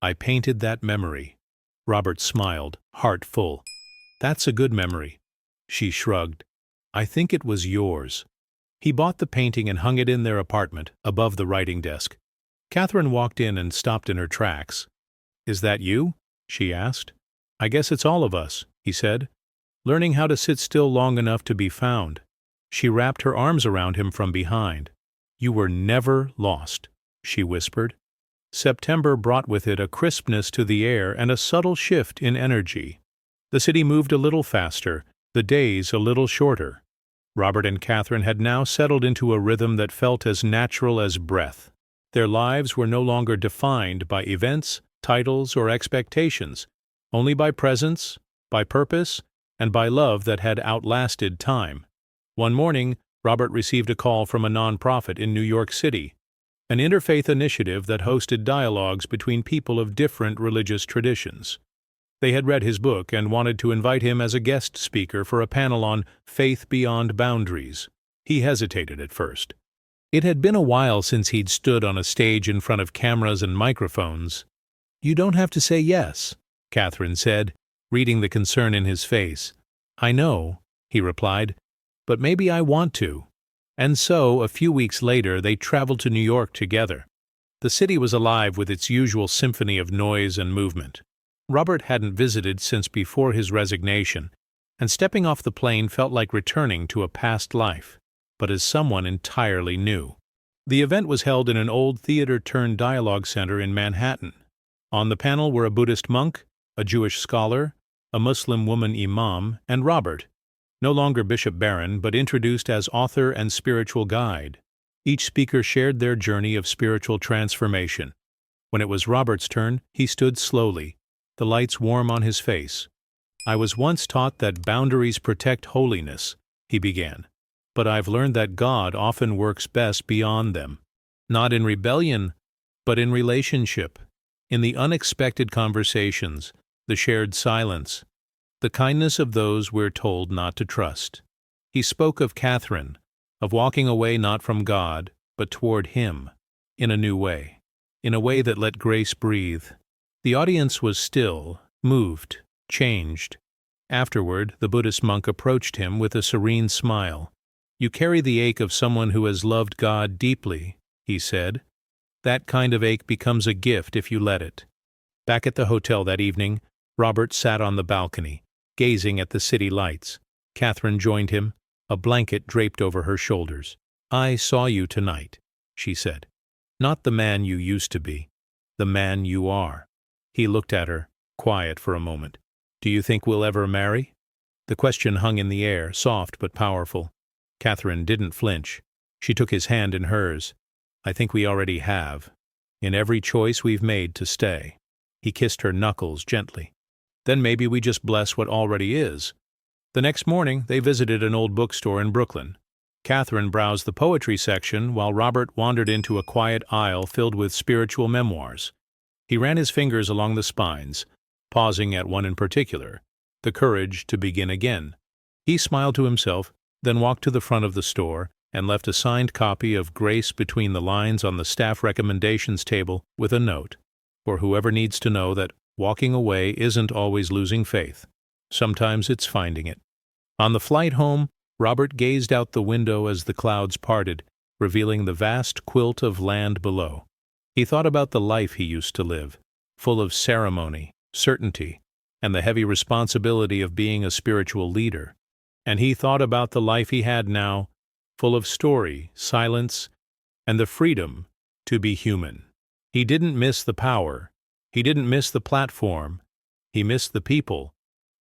Speaker 1: I painted that memory.'" Robert smiled, heart full. "That's a good memory." She shrugged. "I think it was yours." He bought the painting and hung it in their apartment, above the writing desk. Catherine walked in and stopped in her tracks. "Is that you?" she asked. "I guess it's all of us," he said, "learning how to sit still long enough to be found." She wrapped her arms around him from behind. "You were never lost," she whispered. September brought with it a crispness to the air and a subtle shift in energy. The city moved a little faster, the days a little shorter. Robert and Catherine had now settled into a rhythm that felt as natural as breath. Their lives were no longer defined by events, titles, or expectations, only by presence, by purpose, and by love that had outlasted time. One morning, Robert received a call from a nonprofit in New York City, an interfaith initiative that hosted dialogues between people of different religious traditions. They had read his book and wanted to invite him as a guest speaker for a panel on Faith Beyond Boundaries. He hesitated at first. It had been a while since he'd stood on a stage in front of cameras and microphones. "You don't have to say yes," Catherine said, reading the concern in his face. "I know," he replied, "but maybe I want to." And so, a few weeks later, they traveled to New York together. The city was alive with its usual symphony of noise and movement. Robert hadn't visited since before his resignation, and stepping off the plane felt like returning to a past life, but as someone entirely new. The event was held in an old theater-turned-dialogue center in Manhattan. On the panel were a Buddhist monk, a Jewish scholar, a Muslim woman imam, and Robert, no longer Bishop Barron, but introduced as author and spiritual guide. Each speaker shared their journey of spiritual transformation. When it was Robert's turn, he stood slowly, the lights warm on his face. "I was once taught that boundaries protect holiness," he began, "but I've learned that God often works best beyond them. Not in rebellion, but in relationship, in the unexpected conversations, the shared silence, the kindness of those we're told not to trust." He spoke of Catherine, of walking away not from God, but toward Him, in a new way, in a way that let grace breathe. The audience was still, moved, changed. Afterward, the Buddhist monk approached him with a serene smile. "You carry the ache of someone who has loved God deeply," he said. "That kind of ache becomes a gift if you let it." Back at the hotel that evening, Robert sat on the balcony, gazing at the city lights. Catherine joined him, a blanket draped over her shoulders. "I saw you tonight," she said. "Not the man you used to be, the man you are." He looked at her, quiet for a moment. "Do you think we'll ever marry?" The question hung in the air, soft but powerful. Catherine didn't flinch. She took his hand in hers. "I think we already have, in every choice we've made to stay." He kissed her knuckles gently. "Then maybe we just bless what already is." The next morning, they visited an old bookstore in Brooklyn. Catherine browsed the poetry section while Robert wandered into a quiet aisle filled with spiritual memoirs. He ran his fingers along the spines, pausing at one in particular, "The Courage to Begin Again." He smiled to himself, then walked to the front of the store and left a signed copy of Grace Between the Lines on the staff recommendations table with a note, for whoever needs to know that walking away isn't always losing faith. Sometimes it's finding it. On the flight home, Robert gazed out the window as the clouds parted, revealing the vast quilt of land below. He thought about the life he used to live, full of ceremony, certainty, and the heavy responsibility of being a spiritual leader. And he thought about the life he had now, full of story, silence, and the freedom to be human. He didn't miss the power. He didn't miss the platform. He missed the people.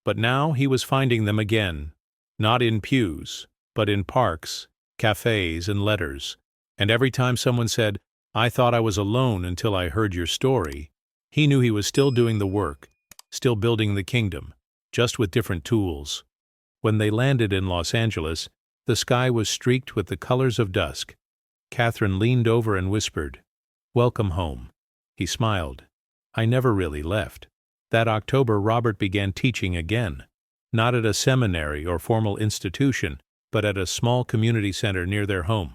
Speaker 1: But now he was finding them again, not in pews, but in parks, cafes, and letters. And every time someone said, "I thought I was alone until I heard your story," he knew he was still doing the work, still building the kingdom, just with different tools. When they landed in Los Angeles, the sky was streaked with the colors of dusk. Catherine leaned over and whispered, "Welcome home." He smiled. "I never really left." That October, Robert began teaching again, not at a seminary or formal institution, but at a small community center near their home.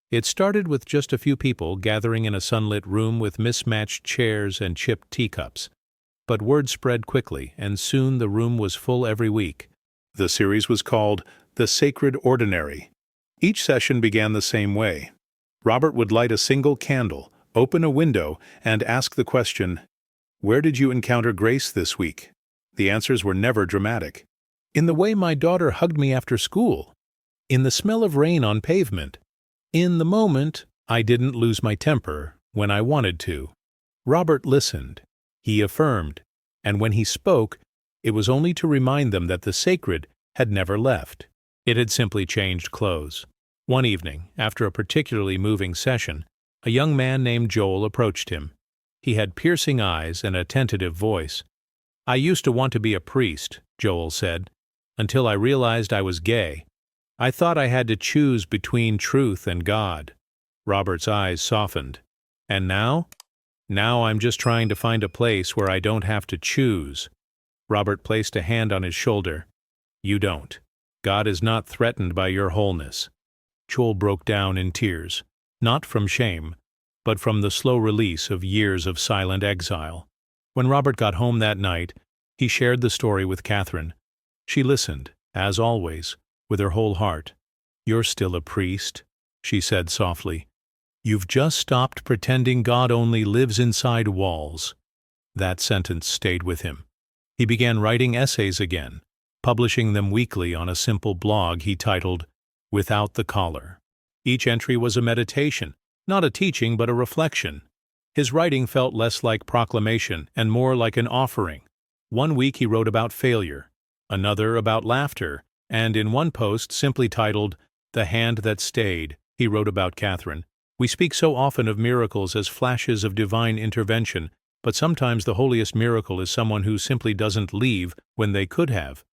Speaker 1: It started with just a few people gathering in a sunlit room with mismatched chairs and chipped teacups. But word spread quickly, and soon the room was full every week. The series was called The Sacred Ordinary. Each session began the same way. Robert would light a single candle, open a window, and ask the question, "Where did you encounter grace this week?" The answers were never dramatic. "In the way my daughter hugged me after school. In the smell of rain on pavement. In the moment I didn't lose my temper when I wanted to." Robert listened. He affirmed. And when he spoke, it was only to remind them that the sacred had never left. It had simply changed clothes. One evening, after a particularly moving session, a young man named Joel approached him. He had piercing eyes and a tentative voice. "I used to want to be a priest," Joel said, "until I realized I was gay. I thought I had to choose between truth and God." Robert's eyes softened. "And now? Now I'm just trying to find a place where I don't have to choose." Robert placed a hand on his shoulder. "You don't. God is not threatened by your wholeness." Joel broke down in tears, not from shame, but from the slow release of years of silent exile. When Robert got home that night, he shared the story with Catherine. She listened, as always, with her whole heart. "You're still a priest," she said softly. "You've just stopped pretending God only lives inside walls." That sentence stayed with him. He began writing essays again, publishing them weekly on a simple blog he titled, "Without the Collar." Each entry was a meditation, not a teaching but a reflection. His writing felt less like proclamation and more like an offering. One week he wrote about failure, another about laughter, and in one post, simply titled, "The Hand That Stayed," he wrote about Catherine. "We speak so often of miracles as flashes of divine intervention, but sometimes the holiest miracle is someone who simply doesn't leave when they could have."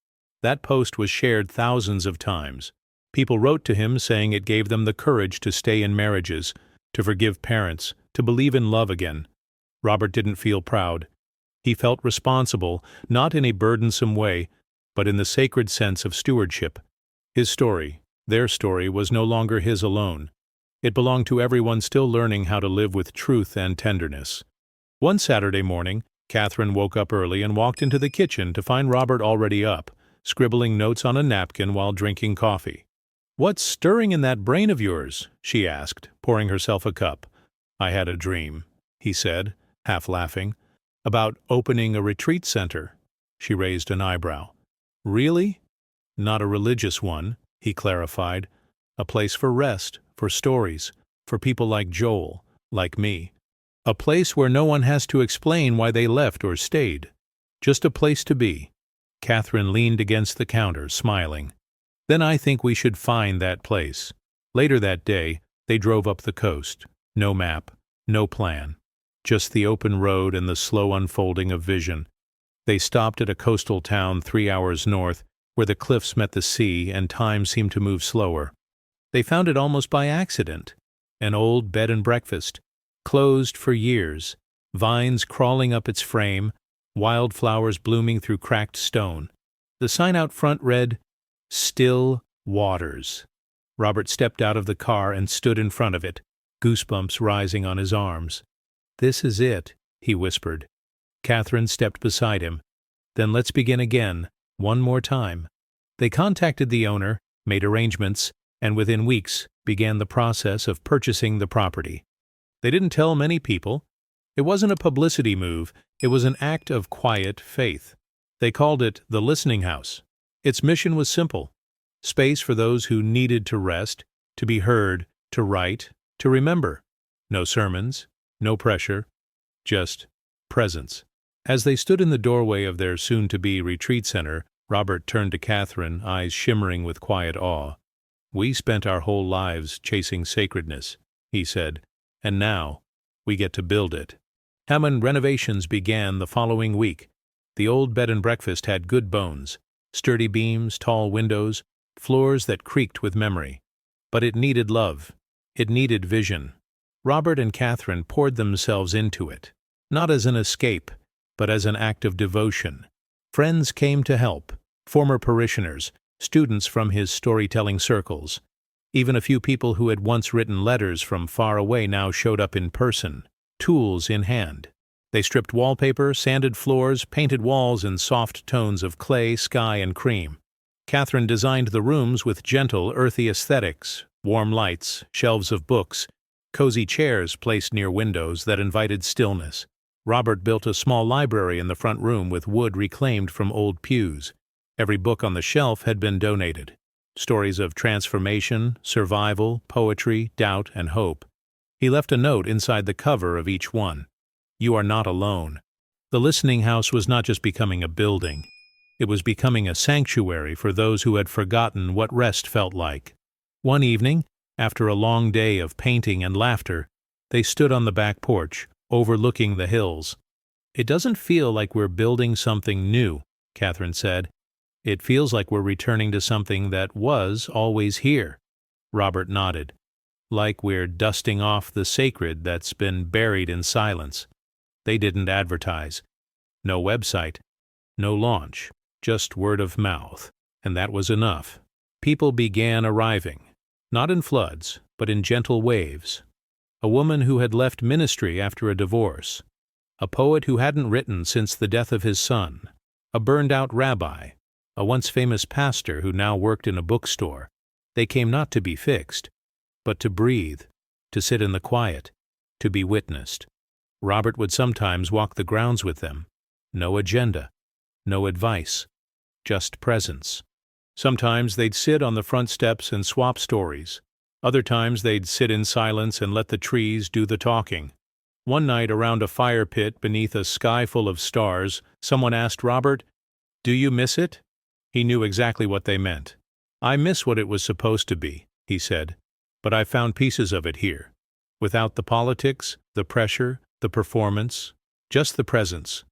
Speaker 1: That post was shared thousands of times. People wrote to him saying it gave them the courage to stay in marriages, to forgive parents, to believe in love again. Robert didn't feel proud. He felt responsible, not in a burdensome way, but in the sacred sense of stewardship. His story, their story, was no longer his alone. It belonged to everyone still learning how to live with truth and tenderness. One Saturday morning, Catherine woke up early and walked into the kitchen to find Robert already up, scribbling notes on a napkin while drinking coffee. "What's stirring in that brain of yours?" she asked, pouring herself a cup. "I had a dream," he said, half laughing. "About opening a retreat center." She raised an eyebrow. "Really?" "Not a religious one," he clarified. "A place for rest, for stories, for people like Joel, like me. A place where no one has to explain why they left or stayed. Just a place to be." Catherine leaned against the counter, smiling. "Then I think we should find that place." Later that day, they drove up the coast. No map, no plan. Just the open road and the slow unfolding of vision. They stopped at a coastal town 3 hours north, where the cliffs met the sea and time seemed to move slower. They found it almost by accident. An old bed and breakfast, closed for years, vines crawling up its frame, wildflowers blooming through cracked stone. The sign out front read, "Still Waters." Robert stepped out of the car and stood in front of it, goosebumps rising on his arms. "This is it," he whispered. Catherine stepped beside him. "Then let's begin again, one more time." They contacted the owner, made arrangements, and within weeks began the process of purchasing the property. They didn't tell many people. It wasn't a publicity move, it was an act of quiet faith. They called it the Listening House. Its mission was simple: space for those who needed to rest, to be heard, to write, to remember. No sermons, no pressure, just presence. As they stood in the doorway of their soon-to-be retreat center, Robert turned to Catherine, eyes shimmering with quiet awe. "We spent our whole lives chasing sacredness," he said, "and now we get to build it." Hammond renovations began the following week. The old bed and breakfast had good bones, sturdy beams, tall windows, floors that creaked with memory. But it needed love. It needed vision. Robert and Catherine poured themselves into it, not as an escape, but as an act of devotion. Friends came to help, former parishioners, students from his storytelling circles. Even a few people who had once written letters from far away now showed up in person, tools in hand. They stripped wallpaper, sanded floors, painted walls in soft tones of clay, sky, and cream. Catherine designed the rooms with gentle, earthy aesthetics, warm lights, shelves of books, cozy chairs placed near windows that invited stillness. Robert built a small library in the front room with wood reclaimed from old pews. Every book on the shelf had been donated. Stories of transformation, survival, poetry, doubt, and hope. He left a note inside the cover of each one. "You are not alone." The Listening House was not just becoming a building. It was becoming a sanctuary for those who had forgotten what rest felt like. One evening, after a long day of painting and laughter, they stood on the back porch, overlooking the hills. "It doesn't feel like we're building something new," Catherine said. "It feels like we're returning to something that was always here." Robert nodded. "Like we're dusting off the sacred that's been buried in silence." They didn't advertise. No website. No launch, just word of mouth, and that was enough. People began arriving, not in floods, but in gentle waves. A woman who had left ministry after a divorce, a poet who hadn't written since the death of his son, a burned-out rabbi, a once famous pastor who now worked in a bookstore. They came not to be fixed, but to breathe, to sit in the quiet, to be witnessed. Robert would sometimes walk the grounds with them. No agenda, no advice, just presence. Sometimes they'd sit on the front steps and swap stories. Other times they'd sit in silence and let the trees do the talking. One night around a fire pit beneath a sky full of stars, someone asked Robert, "Do you miss it?" He knew exactly what they meant. "I miss what it was supposed to be," he said, "but I found pieces of it here. Without the politics, the pressure, the performance, just the presence."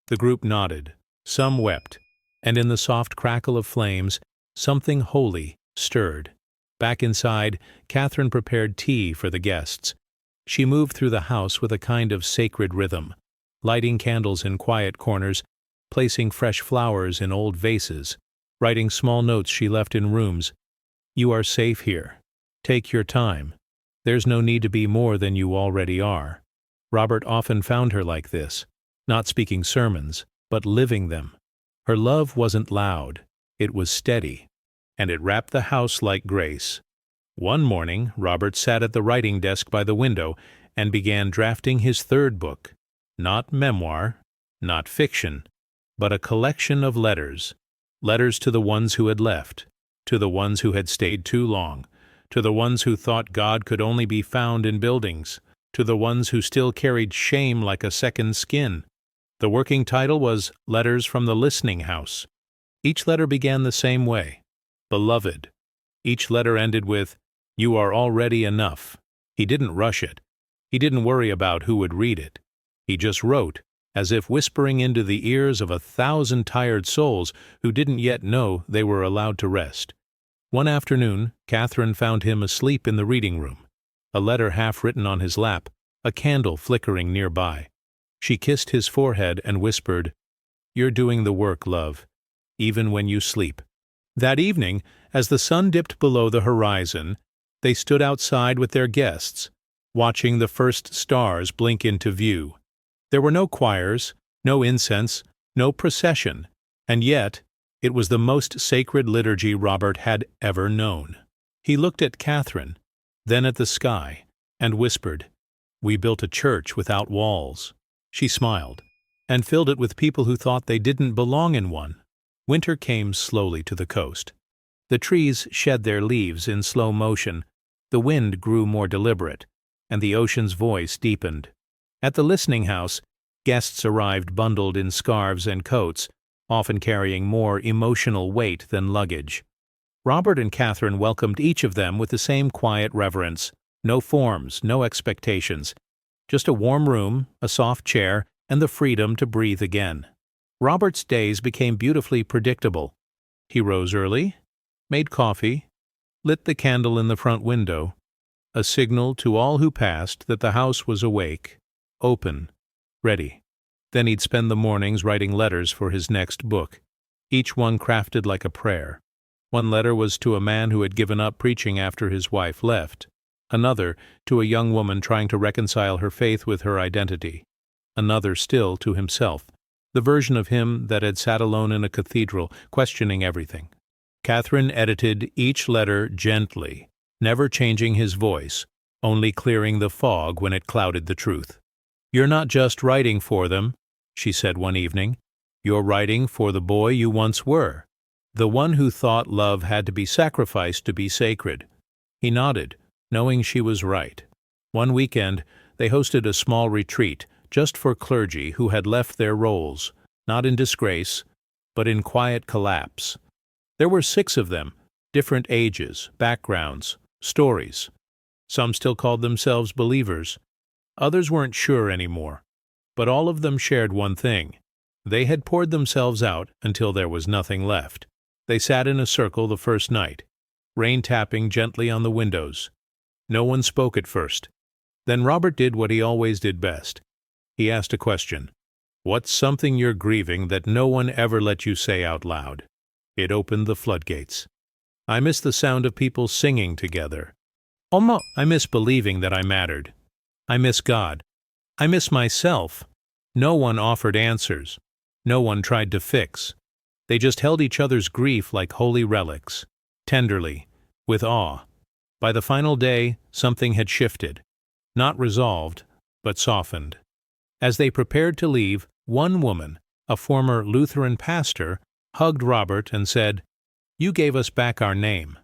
Speaker 1: The group nodded. Some wept, and in the soft crackle of flames, something holy stirred. Back inside, Catherine prepared tea for the guests. She moved through the house with a kind of sacred rhythm, lighting candles in quiet corners, placing fresh flowers in old vases, writing small notes she left in rooms. "You are safe here. Take your time. There's no need to be more than you already are." Robert often found her like this, not speaking sermons, but living them. Her love wasn't loud, it was steady, and it wrapped the house like grace. One morning, Robert sat at the writing desk by the window and began drafting his third book. Not memoir, not fiction, but a collection of letters. Letters to the ones who had left, to the ones who had stayed too long, to the ones who thought God could only be found in buildings, to the ones who still carried shame like a second skin. The working title was Letters from the Listening House. Each letter began the same way, "Beloved." Each letter ended with, "You are already enough." He didn't rush it. He didn't worry about who would read it. He just wrote, as if whispering into the ears of 1,000 tired souls who didn't yet know they were allowed to rest. One afternoon, Catherine found him asleep in the reading room, a letter half written on his lap, a candle flickering nearby. She kissed his forehead and whispered, "You're doing the work, love, even when you sleep." That evening, as the sun dipped below the horizon, they stood outside with their guests, watching the first stars blink into view. There were no choirs, no incense, no procession, and yet it was the most sacred liturgy Robert had ever known. He looked at Catherine, then at the sky, and whispered, "We built a church without walls." She smiled, and filled it with people who thought they didn't belong in one. Winter came slowly to the coast. The trees shed their leaves in slow motion, the wind grew more deliberate, and the ocean's voice deepened. At the listening house, guests arrived bundled in scarves and coats, often carrying more emotional weight than luggage. Robert and Catherine welcomed each of them with the same quiet reverence. No forms, no expectations. Just a warm room, a soft chair, and the freedom to breathe again. Robert's days became beautifully predictable. He rose early, made coffee, lit the candle in the front window, a signal to all who passed that the house was awake, open, ready. Then he'd spend the mornings writing letters for his next book, each one crafted like a prayer. One letter was to a man who had given up preaching after his wife left, another to a young woman trying to reconcile her faith with her identity, another still to himself, the version of him that had sat alone in a cathedral, questioning everything. Catherine edited each letter gently, never changing his voice, only clearing the fog when it clouded the truth. "You're not just writing for them," she said one evening. "You're writing for the boy you once were, the one who thought love had to be sacrificed to be sacred." He nodded, knowing she was right. One weekend, they hosted a small retreat, just for clergy who had left their roles, not in disgrace, but in quiet collapse. There were 6 of them, different ages, backgrounds, stories. Some still called themselves believers. Others weren't sure anymore. But all of them shared one thing. They had poured themselves out until there was nothing left. They sat in a circle the first night, rain tapping gently on the windows. No one spoke at first. Then Robert did what he always did best. He asked a question. What's something you're grieving that no one ever let you say out loud? It opened the floodgates. I miss the sound of people singing together. I miss believing that I mattered. I miss God. I miss myself. No one offered answers. No one tried to fix. They just held each other's grief like holy relics, tenderly, with awe. By the final day, something had shifted. Not resolved, but softened. As they prepared to leave, one woman, a former Lutheran pastor, hugged Robert and said, "You gave us back our name."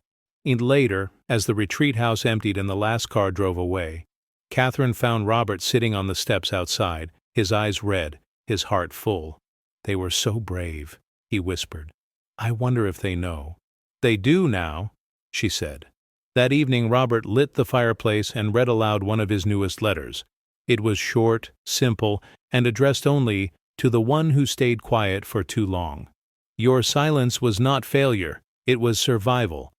Speaker 1: And later, as the retreat house emptied and the last car drove away, Catherine found Robert sitting on the steps outside, his eyes red, his heart full. "They were so brave," he whispered. "I wonder if they know." "They do now," she said. That evening Robert lit the fireplace and read aloud one of his newest letters. It was short, simple, and addressed only to the one who stayed quiet for too long. "Your silence was not failure, it was survival.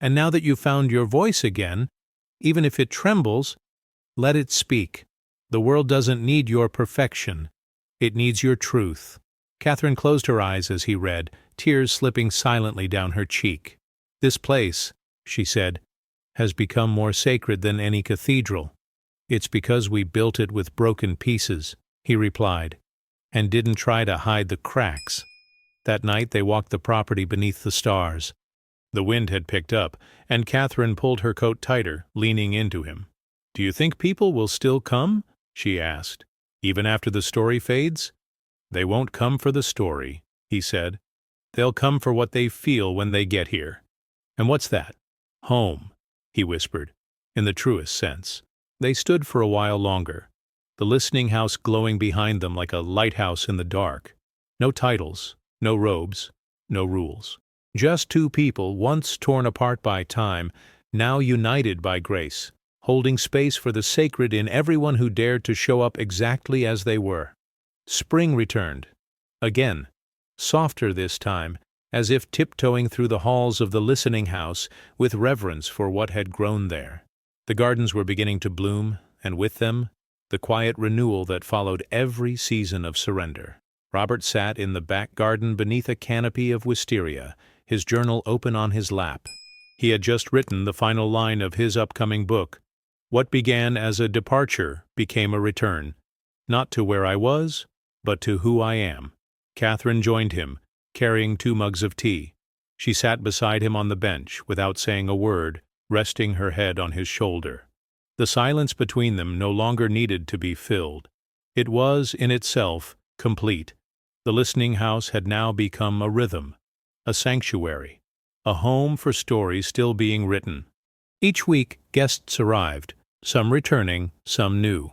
Speaker 1: And now that you've found your voice again, even if it trembles, let it speak. The world doesn't need your perfection. It needs your truth." Catherine closed her eyes as he read, tears slipping silently down her cheek. "This place," she said, "has become more sacred than any cathedral." "It's because we built it with broken pieces," he replied, "and didn't try to hide the cracks." That night they walked the property beneath the stars. The wind had picked up, and Catherine pulled her coat tighter, leaning into him. "Do you think people will still come?" she asked. "Even after the story fades?" "They won't come for the story," he said. "They'll come for what they feel when they get here." "And what's that?" "Home," he whispered, in the truest sense. They stood for a while longer, the listening house glowing behind them like a lighthouse in the dark. No titles, no robes, no rules. Just two people, once torn apart by time, now united by grace, holding space for the sacred in everyone who dared to show up exactly as they were. Spring returned. Again, softer this time, as if tiptoeing through the halls of the listening house with reverence for what had grown there. The gardens were beginning to bloom, and with them, the quiet renewal that followed every season of surrender. Robert sat in the back garden beneath a canopy of wisteria, his journal open on his lap. He had just written the final line of his upcoming book. What began as a departure became a return, not to where I was, but to who I am. Catherine joined him, carrying 2 mugs of tea. She sat beside him on the bench, without saying a word, resting her head on his shoulder. The silence between them no longer needed to be filled. It was, in itself, complete. The listening house had now become a rhythm, a sanctuary, a home for stories still being written. Each week, guests arrived, some returning, some new.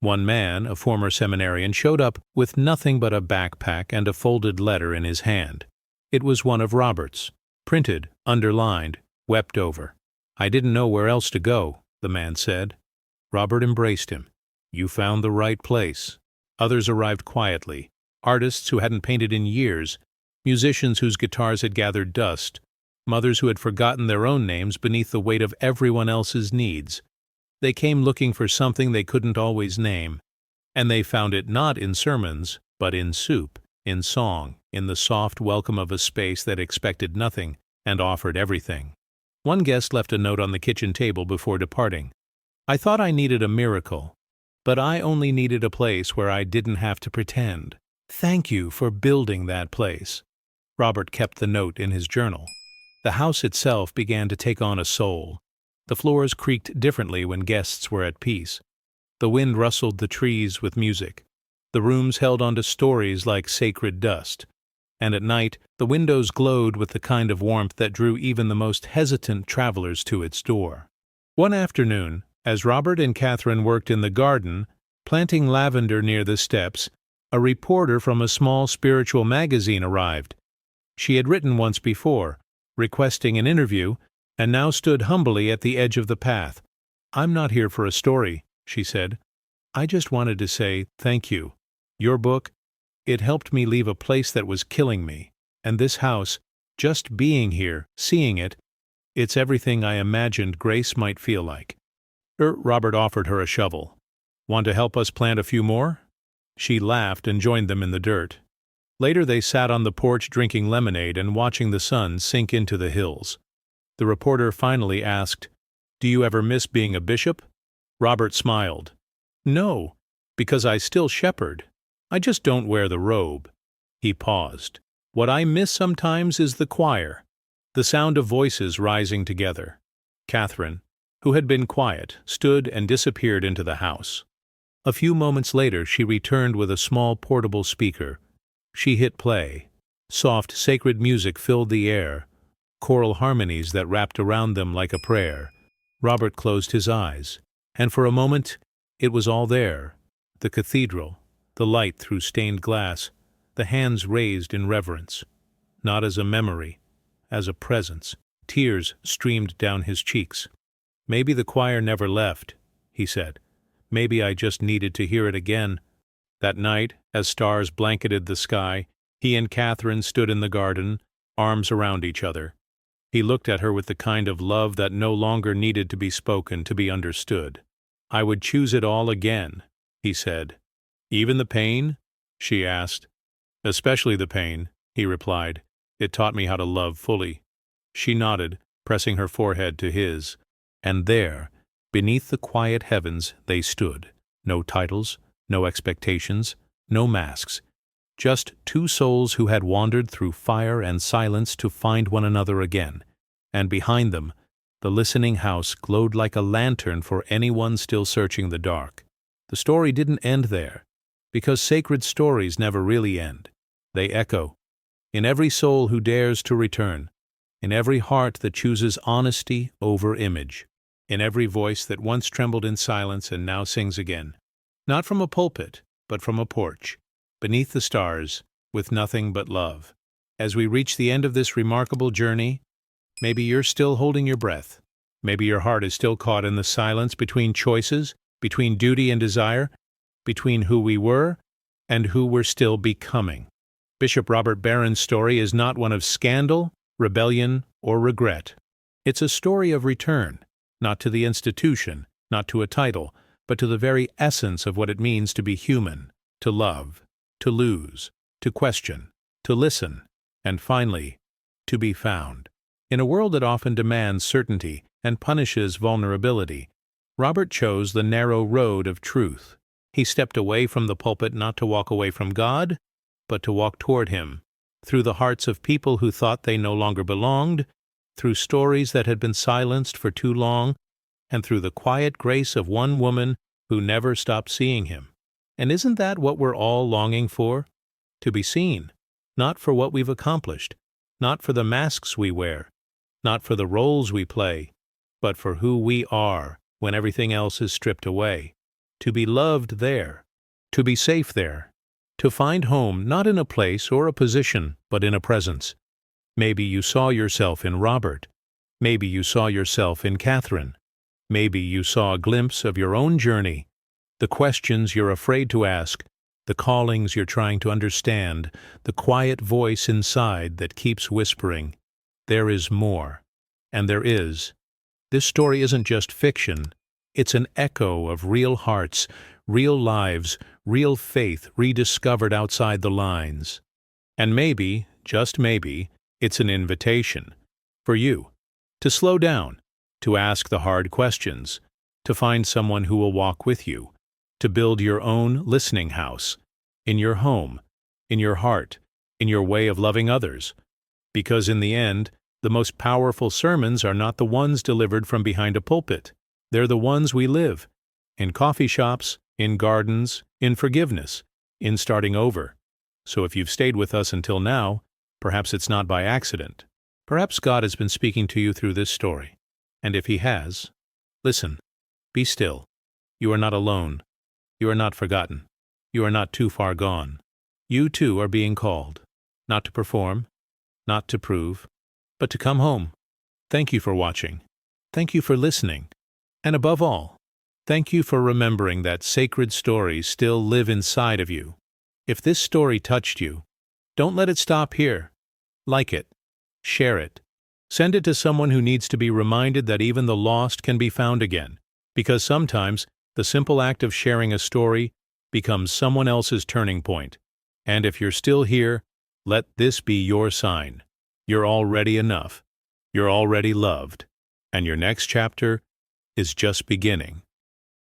Speaker 1: One man, a former seminarian, showed up with nothing but a backpack and a folded letter in his hand. It was one of Robert's, printed, underlined, wept over. "I didn't know where else to go," the man said. Robert embraced him. "You found the right place." Others arrived quietly, artists who hadn't painted in years, musicians whose guitars had gathered dust, mothers who had forgotten their own names beneath the weight of everyone else's needs. They came looking for something they couldn't always name, and they found it not in sermons, but in soup, in song, in the soft welcome of a space that expected nothing and offered everything. One guest left a note on the kitchen table before departing. "I thought I needed a miracle, but I only needed a place where I didn't have to pretend. Thank you for building that place." Robert kept the note in his journal. The house itself began to take on a soul. The floors creaked differently when guests were at peace. The wind rustled the trees with music. The rooms held onto stories like sacred dust. And at night, the windows glowed with the kind of warmth that drew even the most hesitant travelers to its door. One afternoon, as Robert and Catherine worked in the garden, planting lavender near the steps, a reporter from a small spiritual magazine arrived. She had written once before, requesting an interview, and now stood humbly at the edge of the path. "I'm not here for a story," she said. "I just wanted to say thank you. Your book, it helped me leave a place that was killing me. And this house, just being here, seeing it, it's everything I imagined grace might feel like." Robert offered her a shovel. "Want to help us plant a few more?" She laughed and joined them in the dirt. Later they sat on the porch drinking lemonade and watching the sun sink into the hills. The reporter finally asked, "Do you ever miss being a bishop?" Robert smiled. "No, because I still shepherd. I just don't wear the robe." He paused. "What I miss sometimes is the choir, the sound of voices rising together." Catherine, who had been quiet, stood and disappeared into the house. A few moments later she returned with a small portable speaker. She hit play. Soft, sacred music filled the air, choral harmonies that wrapped around them like a prayer. Robert closed his eyes, and for a moment it was all there: the cathedral, the light through stained glass, the hands raised in reverence. Not as a memory, as a presence. Tears streamed down his cheeks. "Maybe the choir never left," he said. "Maybe I just needed to hear it again." That night, as stars blanketed the sky, he and Catherine stood in the garden, arms around each other. He looked at her with the kind of love that no longer needed to be spoken to be understood. "I would choose it all again," he said. "Even the pain?" she asked. "Especially the pain," he replied. "It taught me how to love fully." She nodded, pressing her forehead to his. And there, beneath the quiet heavens, they stood. No titles, no expectations, no masks. Just two souls who had wandered through fire and silence to find one another again. And behind them, the listening house glowed like a lantern for anyone still searching the dark. The story didn't end there, because sacred stories never really end. They echo. In every soul who dares to return, in every heart that chooses honesty over image, in every voice that once trembled in silence and now sings again. Not from a pulpit, but from a porch, beneath the stars, with nothing but love. As we reach the end of this remarkable journey, maybe you're still holding your breath. Maybe your heart is still caught in the silence between choices, between duty and desire, between who we were and who we're still becoming. Bishop Robert Barron's story is not one of scandal, rebellion, or regret. It's a story of return, not to the institution, not to a title, but to the very essence of what it means to be human, to love, to lose, to question, to listen, and finally, to be found. In a world that often demands certainty and punishes vulnerability, Robert chose the narrow road of truth. He stepped away from the pulpit not to walk away from God, but to walk toward Him, through the hearts of people who thought they no longer belonged, through stories that had been silenced for too long, and through the quiet grace of one woman who never stopped seeing Him. And isn't that what we're all longing for? To be seen, not for what we've accomplished, not for the masks we wear, not for the roles we play, but for who we are when everything else is stripped away. To be loved there, to be safe there, to find home not in a place or a position, but in a presence. Maybe you saw yourself in Robert. Maybe you saw yourself in Catherine. Maybe you saw a glimpse of your own journey, the questions you're afraid to ask, the callings you're trying to understand, the quiet voice inside that keeps whispering, "There is more." And there is. This story isn't just fiction. It's an echo of real hearts, real lives, real faith rediscovered outside the lines. And maybe, just maybe, it's an invitation for you to slow down, to ask the hard questions, to find someone who will walk with you, to build your own listening house, in your home, in your heart, in your way of loving others. Because in the end, the most powerful sermons are not the ones delivered from behind a pulpit. They're the ones we live, in coffee shops, in gardens, in forgiveness, in starting over. So if you've stayed with us until now, perhaps it's not by accident. Perhaps God has been speaking to you through this story. And if He has, listen, be still. You are not alone. You are not forgotten. You are not too far gone. You too are being called, not to perform, not to prove, but to come home. Thank you for watching. Thank you for listening. And above all, thank you for remembering that sacred stories still live inside of you. If this story touched you, don't let it stop here. Like it. Share it. Send it to someone who needs to be reminded that even the lost can be found again. Because sometimes the simple act of sharing a story becomes someone else's turning point. And if you're still here, let this be your sign. You're already enough. You're already loved. And your next chapter is just beginning.